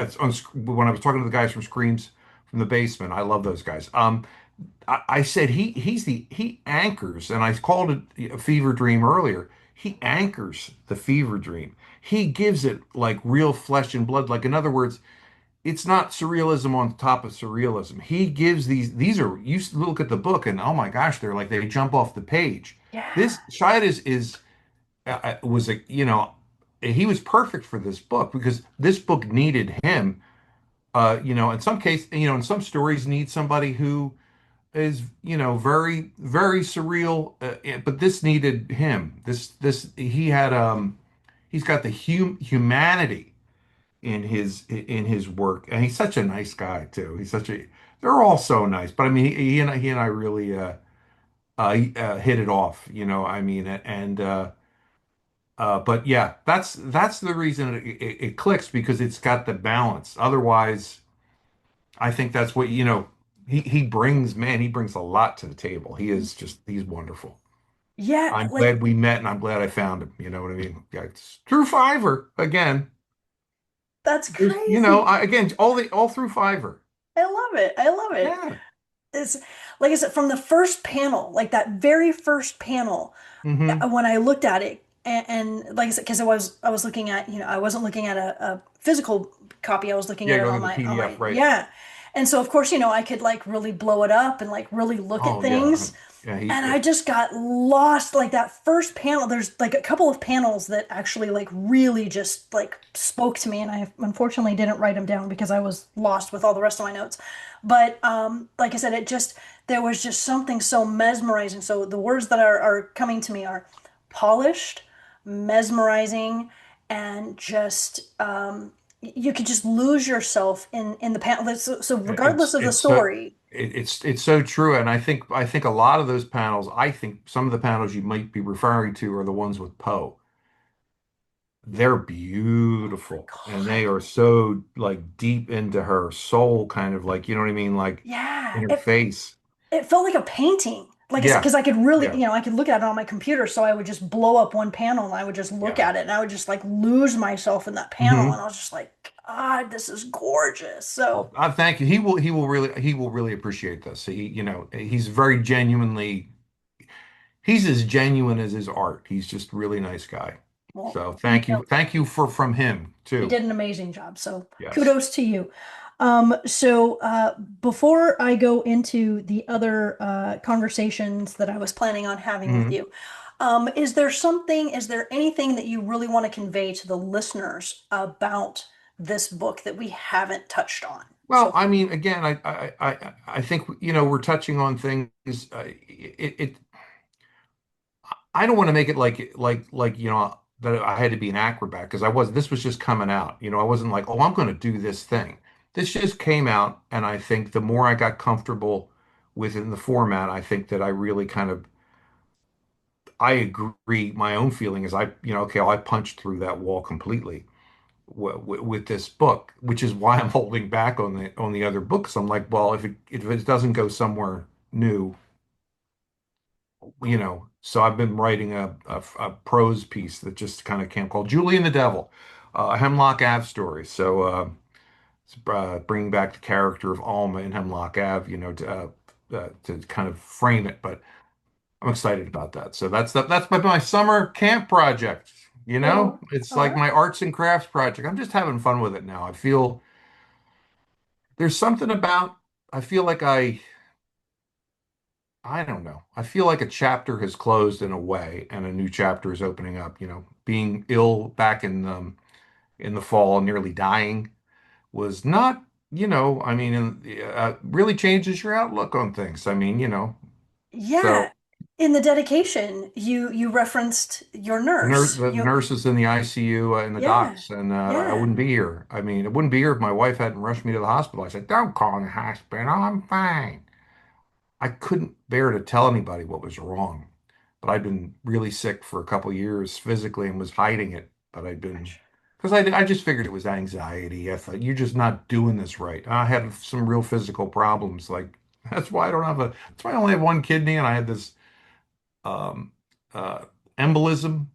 [SPEAKER 2] when I was talking to the guys from Screams from the Basement. I love those guys. I said he anchors, and I called it a fever dream earlier. He anchors the fever dream. He gives it like real flesh and blood. Like in other words, it's not surrealism on top of surrealism. He gives these are you look at the book and oh my gosh, they're like they jump off the page.
[SPEAKER 1] Yeah.
[SPEAKER 2] This Shide is was a he was perfect for this book because this book needed him. In some case, in some stories need somebody who is, very, very surreal. But this needed him. This he had he's got the humanity in his work, and he's such a nice guy too. They're all so nice. But I mean, he and I really hit it off. I mean, but yeah, that's the reason it clicks because it's got the balance. Otherwise, I think that's what, he brings, man, he brings a lot to the table. He's wonderful.
[SPEAKER 1] Yeah,
[SPEAKER 2] I'm
[SPEAKER 1] like
[SPEAKER 2] glad we met and I'm glad I found him. You know what I mean? Yeah, it's through Fiverr again.
[SPEAKER 1] that's
[SPEAKER 2] There's,
[SPEAKER 1] crazy.
[SPEAKER 2] again, all through Fiverr.
[SPEAKER 1] I love it. I love it.
[SPEAKER 2] Yeah.
[SPEAKER 1] It's like I said, from the first panel, like that very first panel,
[SPEAKER 2] Hmm.
[SPEAKER 1] when I looked at it, and like I said, because I was looking at, I wasn't looking at a physical copy. I was looking
[SPEAKER 2] Yeah,
[SPEAKER 1] at it
[SPEAKER 2] you're
[SPEAKER 1] on
[SPEAKER 2] looking at the
[SPEAKER 1] my
[SPEAKER 2] PDF, right?
[SPEAKER 1] yeah. And so of course, I could like really blow it up and like really look at
[SPEAKER 2] Oh yeah.
[SPEAKER 1] things.
[SPEAKER 2] Yeah,
[SPEAKER 1] And I just got lost. Like that first panel, there's like a couple of panels that actually like really just like spoke to me. And I unfortunately didn't write them down because I was lost with all the rest of my notes. But like I said, there was just something so mesmerizing. So the words that are coming to me are polished, mesmerizing, and just you could just lose yourself in the panel. So regardless
[SPEAKER 2] It's
[SPEAKER 1] of the
[SPEAKER 2] it's so
[SPEAKER 1] story,
[SPEAKER 2] it's so true, and I think a lot of those panels. I think some of the panels you might be referring to are the ones with Poe. They're beautiful, and they
[SPEAKER 1] God,
[SPEAKER 2] are so like deep into her soul, kind of like, you know what I mean, like
[SPEAKER 1] yeah,
[SPEAKER 2] in her
[SPEAKER 1] it
[SPEAKER 2] face.
[SPEAKER 1] it felt like a painting. Like I said,
[SPEAKER 2] Yeah,
[SPEAKER 1] because I could really,
[SPEAKER 2] yeah,
[SPEAKER 1] I could look at it on my computer, so I would just blow up one panel and I would just look
[SPEAKER 2] yeah.
[SPEAKER 1] at it and I would just like lose myself in that panel and
[SPEAKER 2] Hmm.
[SPEAKER 1] I was just like, God, this is gorgeous. So,
[SPEAKER 2] Well, I thank you. He will really appreciate this. He's very genuinely. He's as genuine as his art. He's just a really nice guy.
[SPEAKER 1] well,
[SPEAKER 2] So thank you from him
[SPEAKER 1] he
[SPEAKER 2] too.
[SPEAKER 1] did an amazing job. So
[SPEAKER 2] Yes.
[SPEAKER 1] kudos to you. Before I go into the other conversations that I was planning on having with
[SPEAKER 2] Mhm.
[SPEAKER 1] you, is there anything that you really want to convey to the listeners about this book that we haven't touched on
[SPEAKER 2] Well,
[SPEAKER 1] so
[SPEAKER 2] I
[SPEAKER 1] far?
[SPEAKER 2] mean, again, I think we're touching on things. I don't want to make it like that I had to be an acrobat because I was. This was just coming out. I wasn't like, oh, I'm going to do this thing. This just came out, and I think the more I got comfortable within the format, I think that I really kind of I agree. My own feeling is okay, I punched through that wall completely with this book, which is why I'm holding back on the other books. I'm like, well, if it doesn't go somewhere new, so I've been writing a prose piece that just kind of came called Julie and the Devil, a Hemlock Ave story. So it's bringing back the character of Alma in Hemlock Ave, to kind of frame it. But I'm excited about that. So that's my summer camp project.
[SPEAKER 1] Oh,
[SPEAKER 2] It's
[SPEAKER 1] all
[SPEAKER 2] like
[SPEAKER 1] right.
[SPEAKER 2] my arts and crafts project. I'm just having fun with it now. I feel there's something about, I feel like I don't know. I feel like a chapter has closed in a way and a new chapter is opening up. Being ill back in the fall, nearly dying was not, I mean, really changes your outlook on things. I mean, so
[SPEAKER 1] Yeah, in the dedication you referenced your nurse.
[SPEAKER 2] the nurses in the ICU and the
[SPEAKER 1] Yeah,
[SPEAKER 2] docs, and I
[SPEAKER 1] yeah.
[SPEAKER 2] wouldn't be here. I mean, it wouldn't be here if my wife hadn't rushed me to the hospital. I said, "Don't call the hospital. I'm fine." I couldn't bear to tell anybody what was wrong, but I'd been really sick for a couple years physically and was hiding it. But
[SPEAKER 1] Gotcha.
[SPEAKER 2] because I just figured it was anxiety. I thought, you're just not doing this right. I had some real physical problems. Like, that's why I only have one kidney and I had this um, uh, embolism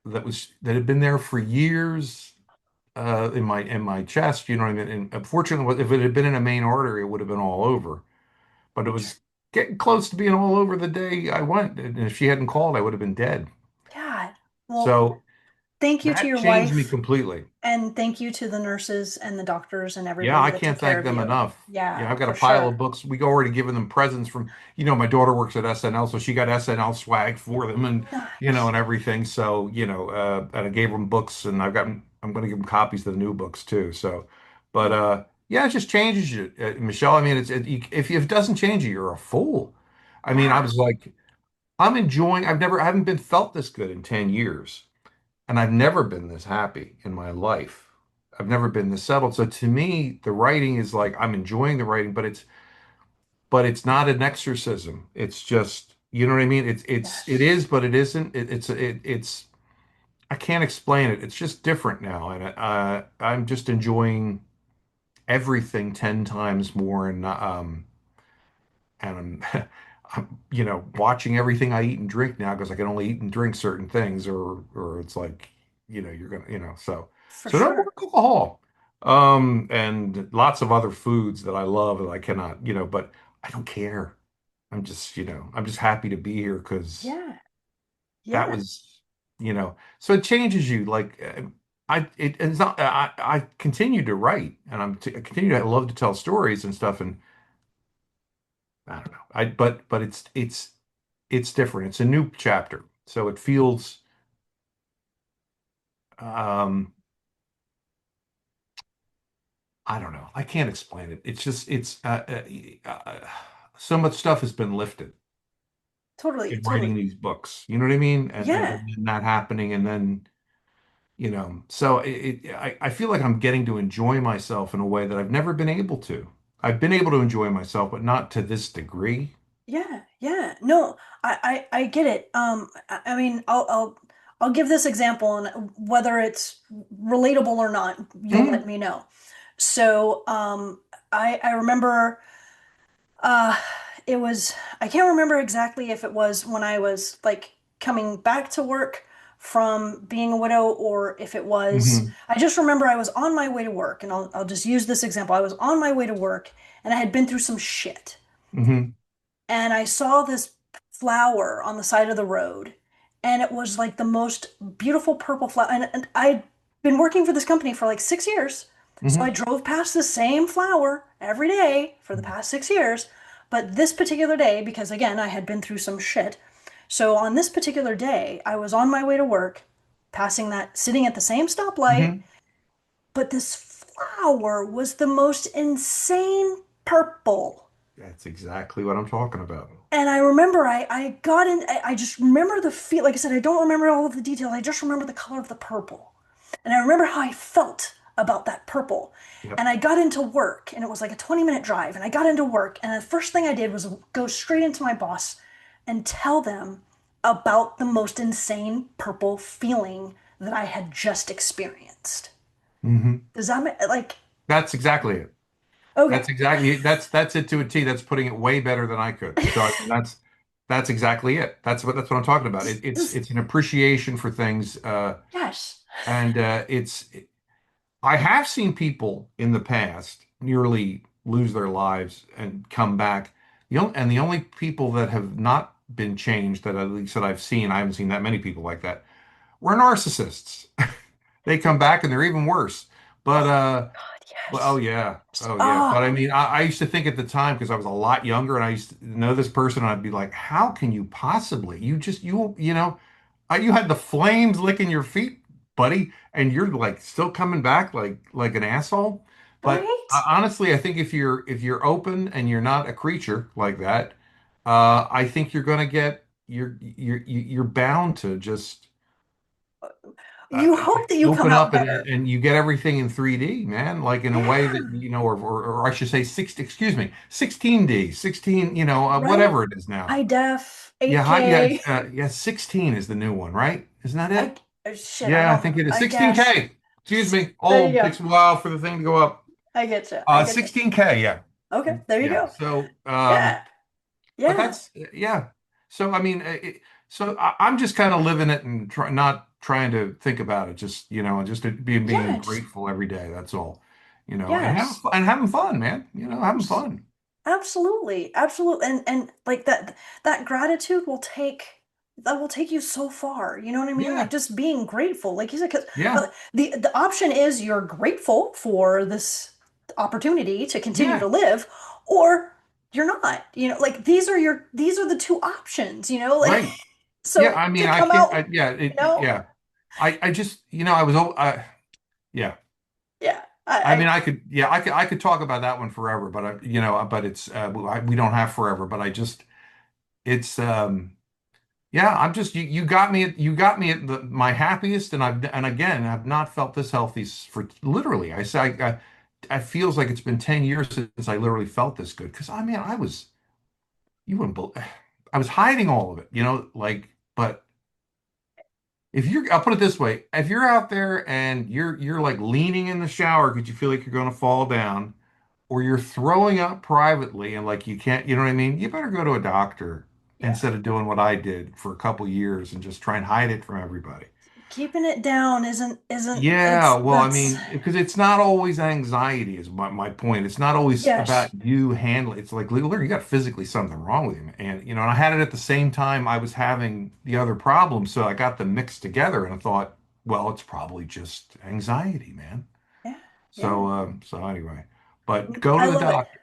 [SPEAKER 2] that had been there for years in my chest. You know what I mean? And unfortunately, if it had been in a main artery, it would have been all over. But it
[SPEAKER 1] Gotcha.
[SPEAKER 2] was getting close to being all over the day I went. And if she hadn't called, I would have been dead.
[SPEAKER 1] God. Well,
[SPEAKER 2] So
[SPEAKER 1] thank you to
[SPEAKER 2] that
[SPEAKER 1] your
[SPEAKER 2] changed me
[SPEAKER 1] wife
[SPEAKER 2] completely.
[SPEAKER 1] and thank you to the nurses and the doctors and
[SPEAKER 2] Yeah,
[SPEAKER 1] everybody
[SPEAKER 2] I
[SPEAKER 1] that took
[SPEAKER 2] can't
[SPEAKER 1] care
[SPEAKER 2] thank
[SPEAKER 1] of
[SPEAKER 2] them
[SPEAKER 1] you.
[SPEAKER 2] enough.
[SPEAKER 1] Yeah,
[SPEAKER 2] I've got a
[SPEAKER 1] for
[SPEAKER 2] pile of
[SPEAKER 1] sure.
[SPEAKER 2] books. We already given them presents from, my daughter works at SNL, so she got SNL swag for them and,
[SPEAKER 1] Nice.
[SPEAKER 2] and everything. So, and I gave them books and I'm going to give them copies of the new books too. So, but,
[SPEAKER 1] Well,
[SPEAKER 2] Yeah, it just changes you, Michelle. I mean, if it doesn't change you, you're a fool. I mean, I
[SPEAKER 1] Yeah.
[SPEAKER 2] was like, I'm enjoying. I haven't been felt this good in 10 years, and I've never been this happy in my life. I've never been this settled. So to me, the writing is like I'm enjoying the writing, but it's not an exorcism. It's just, you know what I mean? It
[SPEAKER 1] Yes.
[SPEAKER 2] is, but it isn't. It's I can't explain it. It's just different now, and I'm just enjoying everything 10 times more, and I'm watching everything I eat and drink now because I can only eat and drink certain things, or it's like you're gonna
[SPEAKER 1] For
[SPEAKER 2] so no more
[SPEAKER 1] sure.
[SPEAKER 2] alcohol, and lots of other foods that I love that I cannot, but I don't care. I'm just happy to be here because
[SPEAKER 1] Yeah.
[SPEAKER 2] that
[SPEAKER 1] Yeah.
[SPEAKER 2] was, so it changes you. Like, it's not, I continue to write, and I continue to love to tell stories and stuff. And I don't know. But it's different. It's a new chapter. So it feels, um, I don't know. I can't explain it. It's just, so much stuff has been lifted
[SPEAKER 1] Totally.
[SPEAKER 2] in writing
[SPEAKER 1] Totally.
[SPEAKER 2] these books. You know what I mean? And
[SPEAKER 1] Yeah.
[SPEAKER 2] then that happening, and then so I feel like I'm getting to enjoy myself in a way that I've never been able to. I've been able to enjoy myself, but not to this degree.
[SPEAKER 1] Yeah. Yeah. No, I get it. I mean, I'll give this example, and whether it's relatable or not, you'll let
[SPEAKER 2] Mhm,
[SPEAKER 1] me know. So, I remember. Uh, it was, I can't remember exactly if it was when I was like coming back to work from being a widow or if it was,
[SPEAKER 2] mhm,
[SPEAKER 1] I just remember I was on my way to work, and I'll just use this example. I was on my way to work and I had been through some shit,
[SPEAKER 2] mhm,
[SPEAKER 1] and I saw this flower on the side of the road, and it was like the most beautiful purple flower. And I'd been working for this company for like 6 years, so I
[SPEAKER 2] mhm,
[SPEAKER 1] drove past the same flower every day for the past 6 years. But this particular day, because again, I had been through some shit, so on this particular day, I was on my way to work, passing that, sitting at the same stoplight,
[SPEAKER 2] mhm.
[SPEAKER 1] but this flower was the most insane purple.
[SPEAKER 2] That's exactly what I'm talking about.
[SPEAKER 1] And I remember I got in, I just remember the feel, like I said, I don't remember all of the details. I just remember the color of the purple. And I remember how I felt about that purple.
[SPEAKER 2] Yep.
[SPEAKER 1] And I got into work, and it was like a 20-minute drive. And I got into work, and the first thing I did was go straight into my boss and tell them about the most insane purple feeling that I had just experienced.
[SPEAKER 2] Hmm.
[SPEAKER 1] Does that make, like,
[SPEAKER 2] That's exactly it.
[SPEAKER 1] okay.
[SPEAKER 2] That's it to a T. That's putting it way better than I could. So I mean, that's exactly it. That's what I'm talking about. It's an appreciation for things,
[SPEAKER 1] Yes.
[SPEAKER 2] and I have seen people in the past nearly lose their lives and come back. The only people that have not been changed, that at least that I've seen, I haven't seen that many people like that, were narcissists. They come back and they're even worse. But
[SPEAKER 1] Oh my God,
[SPEAKER 2] well, oh
[SPEAKER 1] yes.
[SPEAKER 2] yeah, oh yeah.
[SPEAKER 1] Oh,
[SPEAKER 2] But I mean, I used to think at the time, because I was a lot younger and I used to know this person, and I'd be like, how can you possibly? You had the flames licking your feet, buddy, and you're like still coming back like an asshole. But
[SPEAKER 1] right?
[SPEAKER 2] honestly, I think if you're open and you're not a creature like that, I think you're bound to just
[SPEAKER 1] You hope that you come
[SPEAKER 2] open
[SPEAKER 1] out
[SPEAKER 2] up,
[SPEAKER 1] better.
[SPEAKER 2] and you get everything in 3D, man, like in a way that,
[SPEAKER 1] Yeah,
[SPEAKER 2] or I should say 16D, 16,
[SPEAKER 1] right?
[SPEAKER 2] whatever it is now.
[SPEAKER 1] High def,
[SPEAKER 2] Yeah, yeah,
[SPEAKER 1] 8K.
[SPEAKER 2] yeah, 16 is the new one, right? Isn't that
[SPEAKER 1] I
[SPEAKER 2] it?
[SPEAKER 1] shit, I
[SPEAKER 2] Yeah, I
[SPEAKER 1] don't,
[SPEAKER 2] think it is
[SPEAKER 1] I guess.
[SPEAKER 2] 16K. Excuse me.
[SPEAKER 1] There you
[SPEAKER 2] Old,
[SPEAKER 1] go.
[SPEAKER 2] takes a while for the thing to go up.
[SPEAKER 1] I get you. I get you.
[SPEAKER 2] 16K, yeah.
[SPEAKER 1] Okay, there you
[SPEAKER 2] Yeah.
[SPEAKER 1] go.
[SPEAKER 2] So,
[SPEAKER 1] Yeah,
[SPEAKER 2] but
[SPEAKER 1] yeah,
[SPEAKER 2] that's, yeah. So I mean, I'm just kind of living it and not trying to think about it. Just just being
[SPEAKER 1] yeah. Just
[SPEAKER 2] grateful every day. That's all.
[SPEAKER 1] yes.
[SPEAKER 2] And having fun, man. Having fun.
[SPEAKER 1] Absolutely, absolutely, and like that gratitude will take, that will take you so far. You know what I mean? Like
[SPEAKER 2] Yeah,
[SPEAKER 1] just being grateful, like you said, because
[SPEAKER 2] yeah,
[SPEAKER 1] the option is you're grateful for this opportunity to continue
[SPEAKER 2] yeah.
[SPEAKER 1] to live, or you're not. Like these are the two options. Like
[SPEAKER 2] Right. Yeah.
[SPEAKER 1] so
[SPEAKER 2] I mean,
[SPEAKER 1] to
[SPEAKER 2] I
[SPEAKER 1] come
[SPEAKER 2] can't.
[SPEAKER 1] out,
[SPEAKER 2] Yeah.
[SPEAKER 1] you know,
[SPEAKER 2] Yeah. I just. I was. Yeah.
[SPEAKER 1] yeah,
[SPEAKER 2] I
[SPEAKER 1] I,
[SPEAKER 2] mean, I could talk about that one forever, but but it's we don't have forever. But it's yeah, I'm just you got me at my happiest, and and again, I've not felt this healthy for literally. I feels like it's been 10 years since I literally felt this good. Because I mean, you wouldn't bel I was hiding all of it, like, but if I'll put it this way, if you're out there and you're like leaning in the shower because you feel like you're going to fall down, or you're throwing up privately and like you can't, you know what I mean? You better go to a doctor
[SPEAKER 1] yeah.
[SPEAKER 2] instead of doing what I did for a couple years and just try and hide it from everybody.
[SPEAKER 1] Keeping it down isn't
[SPEAKER 2] Yeah,
[SPEAKER 1] it's
[SPEAKER 2] well, I
[SPEAKER 1] that's
[SPEAKER 2] mean, because it's not always anxiety is my point. It's not always about
[SPEAKER 1] yes.
[SPEAKER 2] you handling. It's like literally you got physically something wrong with you. And and I had it at the same time I was having the other problem. So I got them mixed together and I thought, well, it's probably just anxiety, man.
[SPEAKER 1] Yeah. Yeah.
[SPEAKER 2] So anyway, but go to
[SPEAKER 1] I
[SPEAKER 2] the
[SPEAKER 1] love it.
[SPEAKER 2] doctor.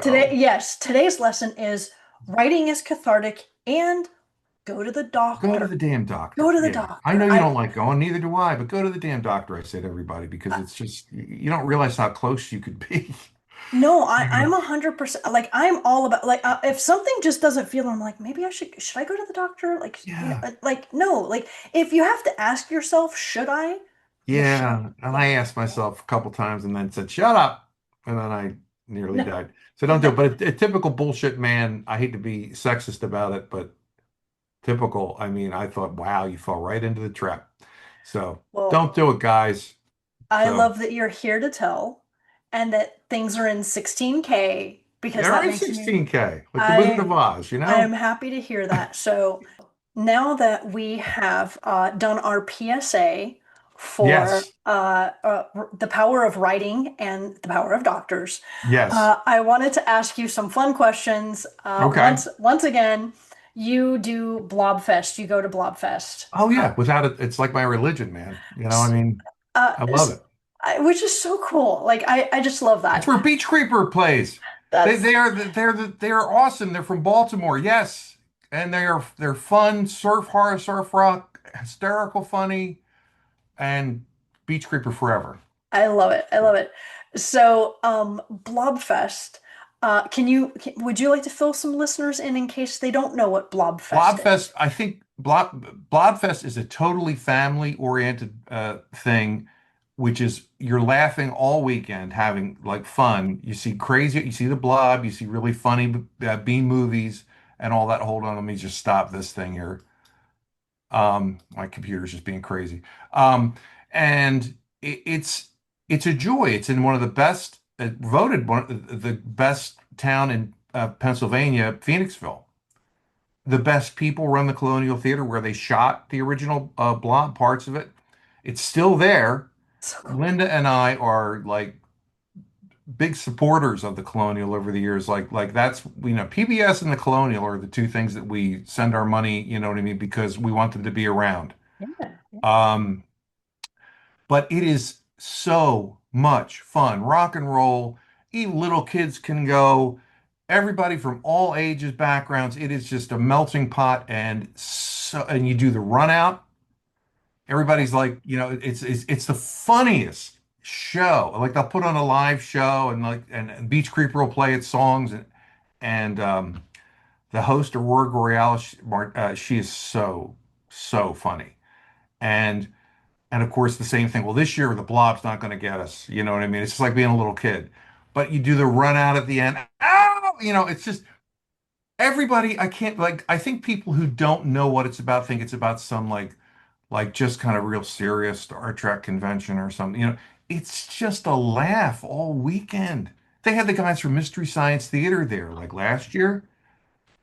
[SPEAKER 1] Today,
[SPEAKER 2] Go.
[SPEAKER 1] yes, today's lesson is writing is cathartic and go to the
[SPEAKER 2] Go to
[SPEAKER 1] doctor.
[SPEAKER 2] the damn
[SPEAKER 1] Go
[SPEAKER 2] doctor.
[SPEAKER 1] to the
[SPEAKER 2] Yeah. I
[SPEAKER 1] doctor.
[SPEAKER 2] know you don't like going, neither do I, but go to the damn doctor, I say to everybody, because
[SPEAKER 1] I
[SPEAKER 2] it's just, you don't realize how close you could be.
[SPEAKER 1] no,
[SPEAKER 2] You
[SPEAKER 1] I'm
[SPEAKER 2] know?
[SPEAKER 1] 100% like I'm all about like if something just doesn't feel, I'm like maybe I go to the doctor? Like
[SPEAKER 2] Yeah.
[SPEAKER 1] like no, like if you have to ask yourself, should I? You should.
[SPEAKER 2] Yeah. And I
[SPEAKER 1] Yeah.
[SPEAKER 2] asked myself a couple times and then said, shut up. And then I nearly
[SPEAKER 1] No.
[SPEAKER 2] died. So don't do
[SPEAKER 1] No.
[SPEAKER 2] it. But a typical bullshit man, I hate to be sexist about it, but typical, I mean, I thought, wow, you fell right into the trap. So
[SPEAKER 1] Well,
[SPEAKER 2] don't do it, guys.
[SPEAKER 1] I
[SPEAKER 2] So
[SPEAKER 1] love that you're here to tell and that things are in 16K because
[SPEAKER 2] they're
[SPEAKER 1] that
[SPEAKER 2] in
[SPEAKER 1] makes me
[SPEAKER 2] 16K, like the Wizard
[SPEAKER 1] I
[SPEAKER 2] of Oz, you
[SPEAKER 1] I am
[SPEAKER 2] know?
[SPEAKER 1] happy to hear that. So now that we have done our PSA for
[SPEAKER 2] Yes.
[SPEAKER 1] the power of writing and the power of doctors,
[SPEAKER 2] Yes.
[SPEAKER 1] I wanted to ask you some fun questions.
[SPEAKER 2] Okay.
[SPEAKER 1] Once again, you do Blobfest. You go to Blobfest,
[SPEAKER 2] Oh yeah, without it, it's like my religion, man. I
[SPEAKER 1] s-
[SPEAKER 2] mean,
[SPEAKER 1] uh,
[SPEAKER 2] I love
[SPEAKER 1] s-
[SPEAKER 2] it.
[SPEAKER 1] which is so cool. Like I just love
[SPEAKER 2] It's
[SPEAKER 1] that.
[SPEAKER 2] where Beach Creeper plays.
[SPEAKER 1] That's
[SPEAKER 2] They are awesome. They're from Baltimore, yes, and they're fun, surf horror, surf rock, hysterical, funny, and Beach Creeper forever.
[SPEAKER 1] I love it. I love it. So, Blobfest, would you like to fill some listeners in case they don't know what Blobfest
[SPEAKER 2] Blobfest,
[SPEAKER 1] is?
[SPEAKER 2] I think Blobfest is a totally family-oriented thing, which is you're laughing all weekend, having like fun. You see the Blob, you see really funny B movies and all that. Hold on, let me just stop this thing here. My computer's just being crazy. And it's a joy. It's in one of the best, voted one of the best town in Pennsylvania, Phoenixville. The best people run the Colonial Theater where they shot the original Blob parts of it. It's still there.
[SPEAKER 1] So cool.
[SPEAKER 2] Linda and I are like big supporters of the Colonial over the years. Like that's PBS and the Colonial are the two things that we send our money, you know what I mean, because we want them to be around.
[SPEAKER 1] Yeah.
[SPEAKER 2] Um, but it is so much fun. Rock and roll. Even little kids can go. Everybody from all ages, backgrounds. It is just a melting pot, and you do the run out. Everybody's like, it's the funniest show. Like they'll put on a live show, and Beach Creeper will play its songs, and the host Aurora Borealis, she is so funny, and and of course, the same thing. Well, this year the blob's not going to get us. You know what I mean? It's just like being a little kid. But you do the run out at the end. Ow! It's just everybody. I can't like. I think people who don't know what it's about think it's about some like just kind of real serious Star Trek convention or something. It's just a laugh all weekend. They had the guys from Mystery Science Theater there like last year.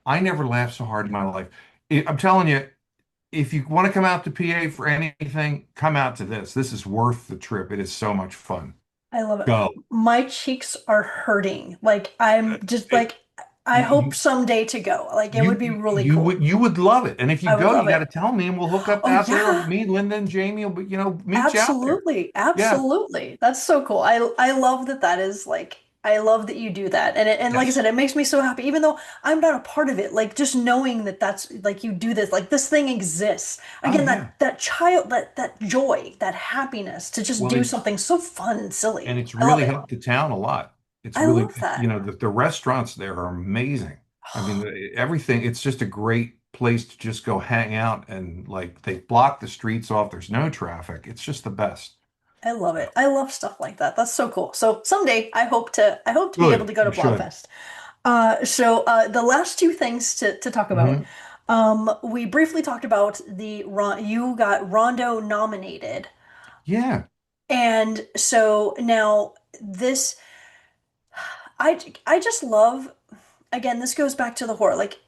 [SPEAKER 2] I never laughed so hard in my life. I'm telling you, if you want to come out to PA for anything, come out to this. This is worth the trip. It is so much fun.
[SPEAKER 1] I love it.
[SPEAKER 2] Go.
[SPEAKER 1] My cheeks are hurting. Like I'm just
[SPEAKER 2] It-
[SPEAKER 1] like I hope
[SPEAKER 2] you,
[SPEAKER 1] someday to go. Like it would be really cool.
[SPEAKER 2] you would love it. And if you
[SPEAKER 1] I would
[SPEAKER 2] go, you
[SPEAKER 1] love
[SPEAKER 2] got to
[SPEAKER 1] it.
[SPEAKER 2] tell me and we'll hook up
[SPEAKER 1] Oh
[SPEAKER 2] out there.
[SPEAKER 1] yeah.
[SPEAKER 2] Me, Linda, and Jamie will meet you out there.
[SPEAKER 1] Absolutely.
[SPEAKER 2] Yeah.
[SPEAKER 1] Absolutely. That's so cool. I love that that is like I love that you do that. And like I
[SPEAKER 2] Yes.
[SPEAKER 1] said, it makes me so happy, even though I'm not a part of it. Like just knowing that that's like you do this, like this thing exists.
[SPEAKER 2] Oh
[SPEAKER 1] Again,
[SPEAKER 2] yeah.
[SPEAKER 1] that joy, that happiness to just
[SPEAKER 2] Well,
[SPEAKER 1] do
[SPEAKER 2] it's
[SPEAKER 1] something so fun and silly.
[SPEAKER 2] and it's
[SPEAKER 1] I love
[SPEAKER 2] really
[SPEAKER 1] it.
[SPEAKER 2] helped the town a lot. It's
[SPEAKER 1] I
[SPEAKER 2] really,
[SPEAKER 1] love that.
[SPEAKER 2] the restaurants there are amazing. I mean, everything, it's just a great place to just go hang out and like they block the streets off. There's no traffic. It's just the best.
[SPEAKER 1] I love
[SPEAKER 2] So,
[SPEAKER 1] it. I love stuff like that. That's so cool. So someday I hope to be able
[SPEAKER 2] good.
[SPEAKER 1] to go to
[SPEAKER 2] You should.
[SPEAKER 1] Blobfest. The last two things to talk about.
[SPEAKER 2] Hmm.
[SPEAKER 1] We briefly talked about you got Rondo nominated.
[SPEAKER 2] Yeah.
[SPEAKER 1] And so now this I just love, again, this goes back to the horror. Like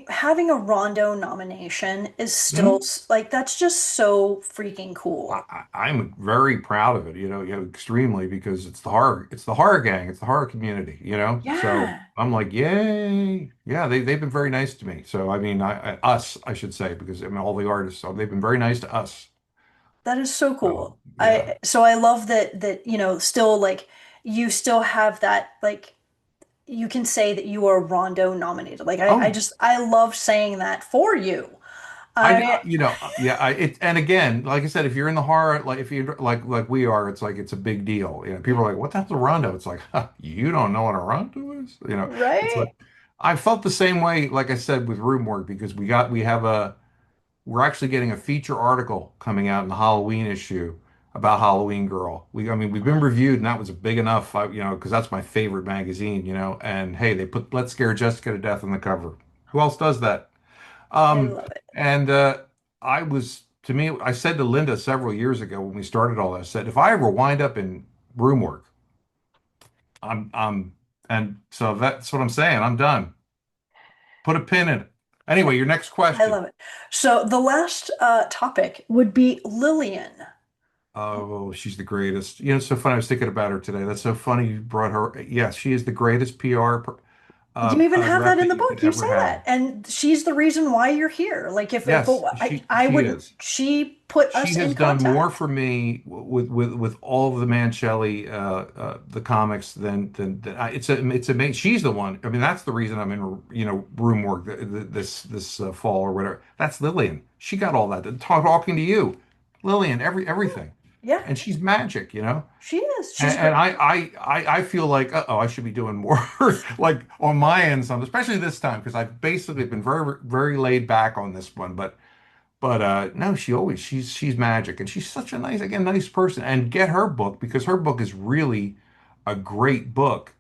[SPEAKER 1] having a Rondo nomination is still
[SPEAKER 2] Mhm.
[SPEAKER 1] like that's just so freaking cool.
[SPEAKER 2] I'm very proud of it, extremely because it's the horror gang, it's the horror community, So
[SPEAKER 1] Yeah,
[SPEAKER 2] I'm like, yay. Yeah, they've been very nice to me. So I mean, I should say, because I mean all the artists, so they've been very nice to us.
[SPEAKER 1] that is so
[SPEAKER 2] So
[SPEAKER 1] cool.
[SPEAKER 2] yeah.
[SPEAKER 1] I love that still like you still have that like you can say that you are Rondo nominated. Like I
[SPEAKER 2] Oh,
[SPEAKER 1] just I love saying that for you.
[SPEAKER 2] I
[SPEAKER 1] I
[SPEAKER 2] yeah, and again, like I said, if you're in the horror, like if you like we are, it's like it's a big deal. People are like, "What the hell's a rondo?" It's like, huh, you don't know what a rondo is? It's like
[SPEAKER 1] right?
[SPEAKER 2] I felt the same way, like I said, with room work because we're actually getting a feature article coming out in the Halloween issue about Halloween Girl. I mean, we've been reviewed, and that was big enough, because that's my favorite magazine, And hey, they put "Let's Scare Jessica to Death" on the cover. Who else does that?
[SPEAKER 1] I
[SPEAKER 2] Um,
[SPEAKER 1] love it.
[SPEAKER 2] and to me, I said to Linda several years ago when we started all this, I said, if I ever wind up in room work, I'm, and so that's what I'm saying. I'm done. Put a pin in it. Anyway, your next
[SPEAKER 1] I
[SPEAKER 2] question.
[SPEAKER 1] love it. So the last topic would be Lillian.
[SPEAKER 2] Oh, she's the greatest. It's so funny. I was thinking about her today. That's so funny you brought her. Yes, she is the greatest PR
[SPEAKER 1] You even have that
[SPEAKER 2] rep
[SPEAKER 1] in
[SPEAKER 2] that
[SPEAKER 1] the
[SPEAKER 2] you could
[SPEAKER 1] book. You
[SPEAKER 2] ever
[SPEAKER 1] say
[SPEAKER 2] have.
[SPEAKER 1] that, and she's the reason why you're here. Like if
[SPEAKER 2] Yes,
[SPEAKER 1] I
[SPEAKER 2] she
[SPEAKER 1] would,
[SPEAKER 2] is.
[SPEAKER 1] she put
[SPEAKER 2] She
[SPEAKER 1] us in
[SPEAKER 2] has done more
[SPEAKER 1] contact.
[SPEAKER 2] for me with all of the Mancelli the comics than it's amazing. She's the one. I mean, that's the reason I'm in room work this fall or whatever. That's Lillian. She got all that. Talking to you, Lillian, everything,
[SPEAKER 1] Yeah,
[SPEAKER 2] and she's magic,
[SPEAKER 1] she is. She's
[SPEAKER 2] And
[SPEAKER 1] great.
[SPEAKER 2] I feel like, uh-oh, I should be doing more like on my end, some, especially this time because I've basically been very very laid back on this one, but no, she's magic, and she's such a nice person. And get her book because her book is really a great book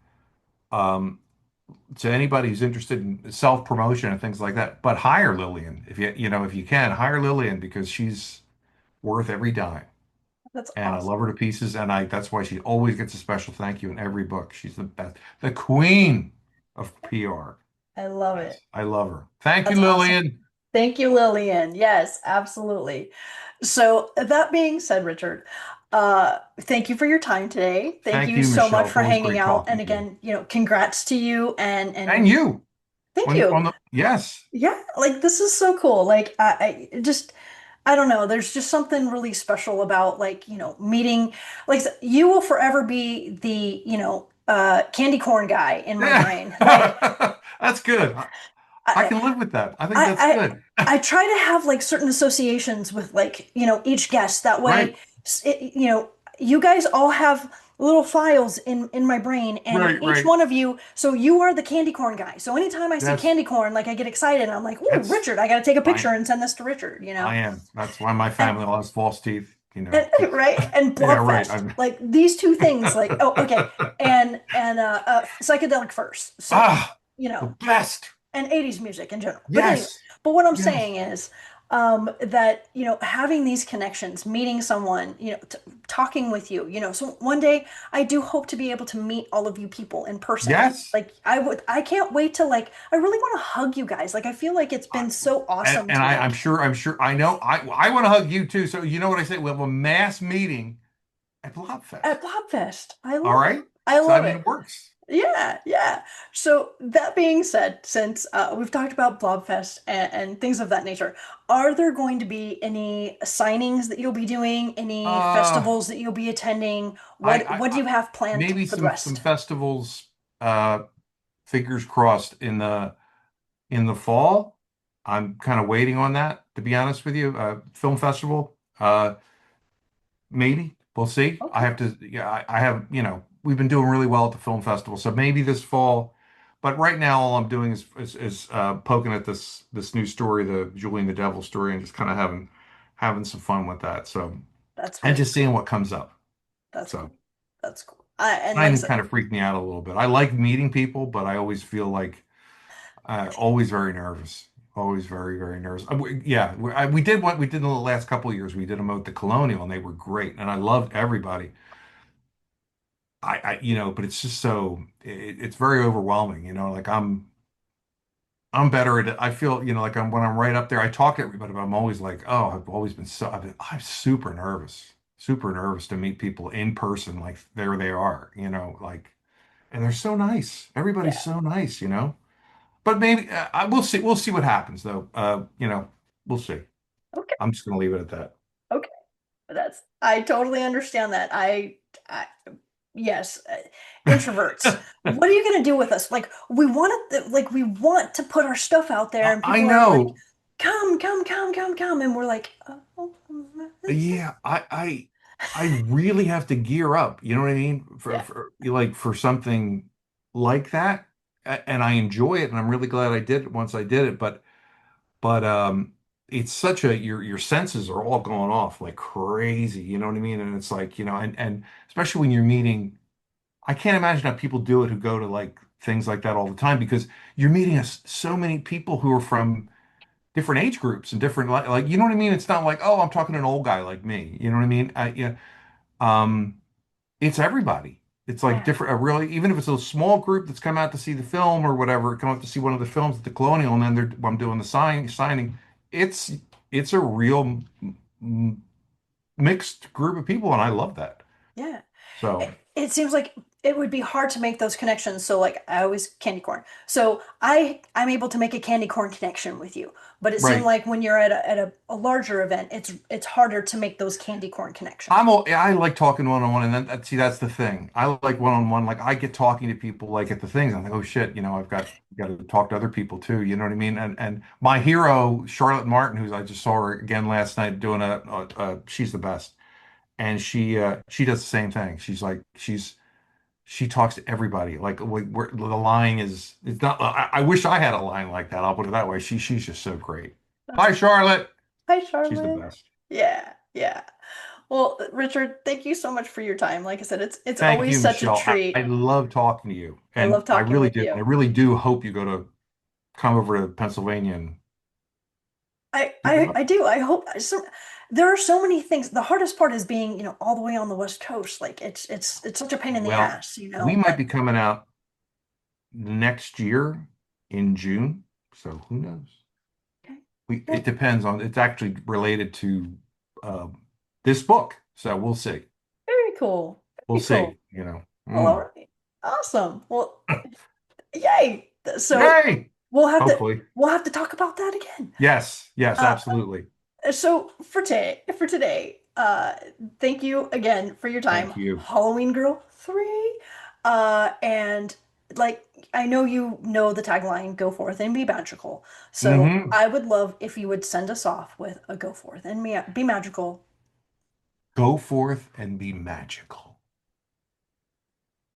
[SPEAKER 2] to anybody who's interested in self-promotion and things like that. But hire Lillian if you can, hire Lillian because she's worth every dime.
[SPEAKER 1] That's
[SPEAKER 2] And I love
[SPEAKER 1] awesome.
[SPEAKER 2] her to pieces, and I that's why she always gets a special thank you in every book. She's the best, the queen of PR.
[SPEAKER 1] I love
[SPEAKER 2] Yes,
[SPEAKER 1] it.
[SPEAKER 2] I love her. Thank you,
[SPEAKER 1] That's awesome.
[SPEAKER 2] Lillian.
[SPEAKER 1] Thank you, Lillian. Yes, absolutely. So that being said, Richard, thank you for your time today. Thank
[SPEAKER 2] Thank
[SPEAKER 1] you
[SPEAKER 2] you,
[SPEAKER 1] so
[SPEAKER 2] Michelle.
[SPEAKER 1] much
[SPEAKER 2] It's
[SPEAKER 1] for
[SPEAKER 2] always
[SPEAKER 1] hanging
[SPEAKER 2] great
[SPEAKER 1] out.
[SPEAKER 2] talking
[SPEAKER 1] And
[SPEAKER 2] to you.
[SPEAKER 1] again, congrats to you
[SPEAKER 2] And
[SPEAKER 1] and
[SPEAKER 2] you
[SPEAKER 1] thank
[SPEAKER 2] on
[SPEAKER 1] you.
[SPEAKER 2] the yes.
[SPEAKER 1] Yeah, like this is so cool. Like I just I don't know. There's just something really special about like, meeting you will forever be the, candy corn guy in my
[SPEAKER 2] Yeah.
[SPEAKER 1] brain. Like
[SPEAKER 2] That's good. I
[SPEAKER 1] I
[SPEAKER 2] can live with that. I think
[SPEAKER 1] I
[SPEAKER 2] that's
[SPEAKER 1] I
[SPEAKER 2] good.
[SPEAKER 1] I try to have like certain associations with like, each guest. That way,
[SPEAKER 2] Right.
[SPEAKER 1] you guys all have little files in my brain, and each
[SPEAKER 2] Right.
[SPEAKER 1] one of you, so you are the candy corn guy. So anytime I see
[SPEAKER 2] That's
[SPEAKER 1] candy corn, like I get excited and I'm like, "Ooh,
[SPEAKER 2] that's
[SPEAKER 1] Richard, I got to take a picture
[SPEAKER 2] I
[SPEAKER 1] and send this to Richard."
[SPEAKER 2] I am. That's why my
[SPEAKER 1] And,
[SPEAKER 2] family all has false teeth.
[SPEAKER 1] right? And
[SPEAKER 2] Yeah, right.
[SPEAKER 1] Blobfest. Like these two things, like, oh, okay. And psychedelic first. So, you
[SPEAKER 2] the
[SPEAKER 1] know,
[SPEAKER 2] best.
[SPEAKER 1] and 80s music in general. But anyway,
[SPEAKER 2] Yes.
[SPEAKER 1] but what I'm
[SPEAKER 2] Yes.
[SPEAKER 1] saying is that, having these connections, meeting someone, talking with you, so one day I do hope to be able to meet all of you people in person.
[SPEAKER 2] Yes.
[SPEAKER 1] Like I can't wait to like, I really want to hug you guys. Like I feel like it's
[SPEAKER 2] I,
[SPEAKER 1] been so
[SPEAKER 2] and
[SPEAKER 1] awesome
[SPEAKER 2] and
[SPEAKER 1] to
[SPEAKER 2] I'm
[SPEAKER 1] like
[SPEAKER 2] sure, I know, I want to hug you too. So you know what I say? We'll have a mass meeting at Blobfest.
[SPEAKER 1] at Blobfest. I
[SPEAKER 2] All
[SPEAKER 1] love it.
[SPEAKER 2] right.
[SPEAKER 1] I
[SPEAKER 2] So I
[SPEAKER 1] love
[SPEAKER 2] mean,
[SPEAKER 1] it.
[SPEAKER 2] it works.
[SPEAKER 1] Yeah, yeah. So that being said, since we've talked about Blobfest and things of that nature, are there going to be any signings that you'll be doing? Any
[SPEAKER 2] Uh,
[SPEAKER 1] festivals that you'll be attending?
[SPEAKER 2] I,
[SPEAKER 1] What do
[SPEAKER 2] I
[SPEAKER 1] you have planned
[SPEAKER 2] maybe
[SPEAKER 1] for the
[SPEAKER 2] some
[SPEAKER 1] rest?
[SPEAKER 2] festivals, fingers crossed in the fall. I'm kind of waiting on that, to be honest with you. Film festival. Maybe we'll see. I
[SPEAKER 1] Okay,
[SPEAKER 2] have to, yeah, I have, we've been doing really well at the film festival, so maybe this fall. But right now, all I'm doing is poking at this new story, the Julie and the Devil story, and just kind of having some fun with that. So,
[SPEAKER 1] that's
[SPEAKER 2] and
[SPEAKER 1] very
[SPEAKER 2] just seeing
[SPEAKER 1] cool.
[SPEAKER 2] what comes up.
[SPEAKER 1] That's
[SPEAKER 2] So,
[SPEAKER 1] cool. That's cool. And like I
[SPEAKER 2] I'm
[SPEAKER 1] said,
[SPEAKER 2] kind of freaked me out a little bit. I like meeting people, but I always feel like always very nervous. Always very, very nervous. Yeah, we did what we did in the last couple of years. We did them at the Colonial, and they were great, and I loved everybody. But it's just it's very overwhelming, like I'm better at it. I feel, like when I'm right up there, I talk to everybody, but I'm always like, oh, I'm super nervous to meet people in person, like there they are, like, and they're so nice. Everybody's
[SPEAKER 1] yeah.
[SPEAKER 2] so nice. But maybe we'll see what happens though. We'll see.
[SPEAKER 1] Okay,
[SPEAKER 2] I'm just gonna leave it at that.
[SPEAKER 1] okay. That's I totally understand that. I yes, introverts. What are you gonna do with us? Like we want to put our stuff out there, and
[SPEAKER 2] I
[SPEAKER 1] people are like,
[SPEAKER 2] know.
[SPEAKER 1] "Come, come, come, come, come," and we're like, "Oh,
[SPEAKER 2] Yeah, I really have to gear up. You know what I mean?
[SPEAKER 1] yeah,
[SPEAKER 2] For something like that. And I enjoy it, and I'm really glad I did it once I did it. But it's such your senses are all going off like crazy. You know what I mean? And it's like, and especially when you're meeting, I can't imagine how people do it who go to like things like that all the time because you're meeting so many people who are from different age groups and different like you know what I mean? It's not like, oh, I'm talking to an old guy like me. You know what I mean? Yeah, um, it's everybody. It's like
[SPEAKER 1] yeah,
[SPEAKER 2] different, really, even if it's a small group that's come out to see the film or whatever, come out to see one of the films at the Colonial, and then I'm doing the signing. It's it's a real mixed group of people, and I love that.
[SPEAKER 1] yeah."
[SPEAKER 2] So,
[SPEAKER 1] It seems like it would be hard to make those connections. So like I always candy corn. So I'm able to make a candy corn connection with you. But it seemed
[SPEAKER 2] right.
[SPEAKER 1] like when you're at a larger event, it's harder to make those candy corn connections.
[SPEAKER 2] I like talking one-on-one, and then see that's the thing. I like one-on-one. Like I get talking to people like at the things. I'm like, oh shit, I've got to talk to other people too. You know what I mean? And my hero, Charlotte Martin, who's I just saw her again last night doing she's the best, and she does the same thing. She's like she talks to everybody. Like the line is it's not. I wish I had a line like that. I'll put it that way. She's just so great.
[SPEAKER 1] That's
[SPEAKER 2] Hi, Charlotte.
[SPEAKER 1] Hi,
[SPEAKER 2] She's the
[SPEAKER 1] Charlotte.
[SPEAKER 2] best.
[SPEAKER 1] Yeah, yeah. Well, Richard, thank you so much for your time. Like I said, it's
[SPEAKER 2] Thank
[SPEAKER 1] always
[SPEAKER 2] you,
[SPEAKER 1] such a
[SPEAKER 2] Michelle. I
[SPEAKER 1] treat.
[SPEAKER 2] love talking to you,
[SPEAKER 1] I love
[SPEAKER 2] and I
[SPEAKER 1] talking
[SPEAKER 2] really
[SPEAKER 1] with
[SPEAKER 2] do.
[SPEAKER 1] you.
[SPEAKER 2] I really do hope you come over to Pennsylvania and pick it
[SPEAKER 1] I
[SPEAKER 2] up.
[SPEAKER 1] do. I hope there are so many things. The hardest part is being, all the way on the West Coast. Like it's such a pain in the
[SPEAKER 2] Well,
[SPEAKER 1] ass.
[SPEAKER 2] we might
[SPEAKER 1] But
[SPEAKER 2] be coming out next year in June, so who knows?
[SPEAKER 1] okay.
[SPEAKER 2] It
[SPEAKER 1] Well,
[SPEAKER 2] depends on. It's actually related to um, this book, so we'll see.
[SPEAKER 1] very cool.
[SPEAKER 2] We'll
[SPEAKER 1] Very cool.
[SPEAKER 2] see.
[SPEAKER 1] Well, all right. Awesome. Well, yay. So
[SPEAKER 2] Yay!
[SPEAKER 1] we'll have to
[SPEAKER 2] Hopefully,
[SPEAKER 1] we'll have to talk about that again.
[SPEAKER 2] yes,
[SPEAKER 1] Uh,
[SPEAKER 2] absolutely.
[SPEAKER 1] so for today, thank you again for your time.
[SPEAKER 2] Thank you.
[SPEAKER 1] Halloween Girl 3. And like I know you know the tagline, go forth and be magical. So
[SPEAKER 2] Hmm.
[SPEAKER 1] I would love if you would send us off with a go forth and be magical.
[SPEAKER 2] Go forth and be magical.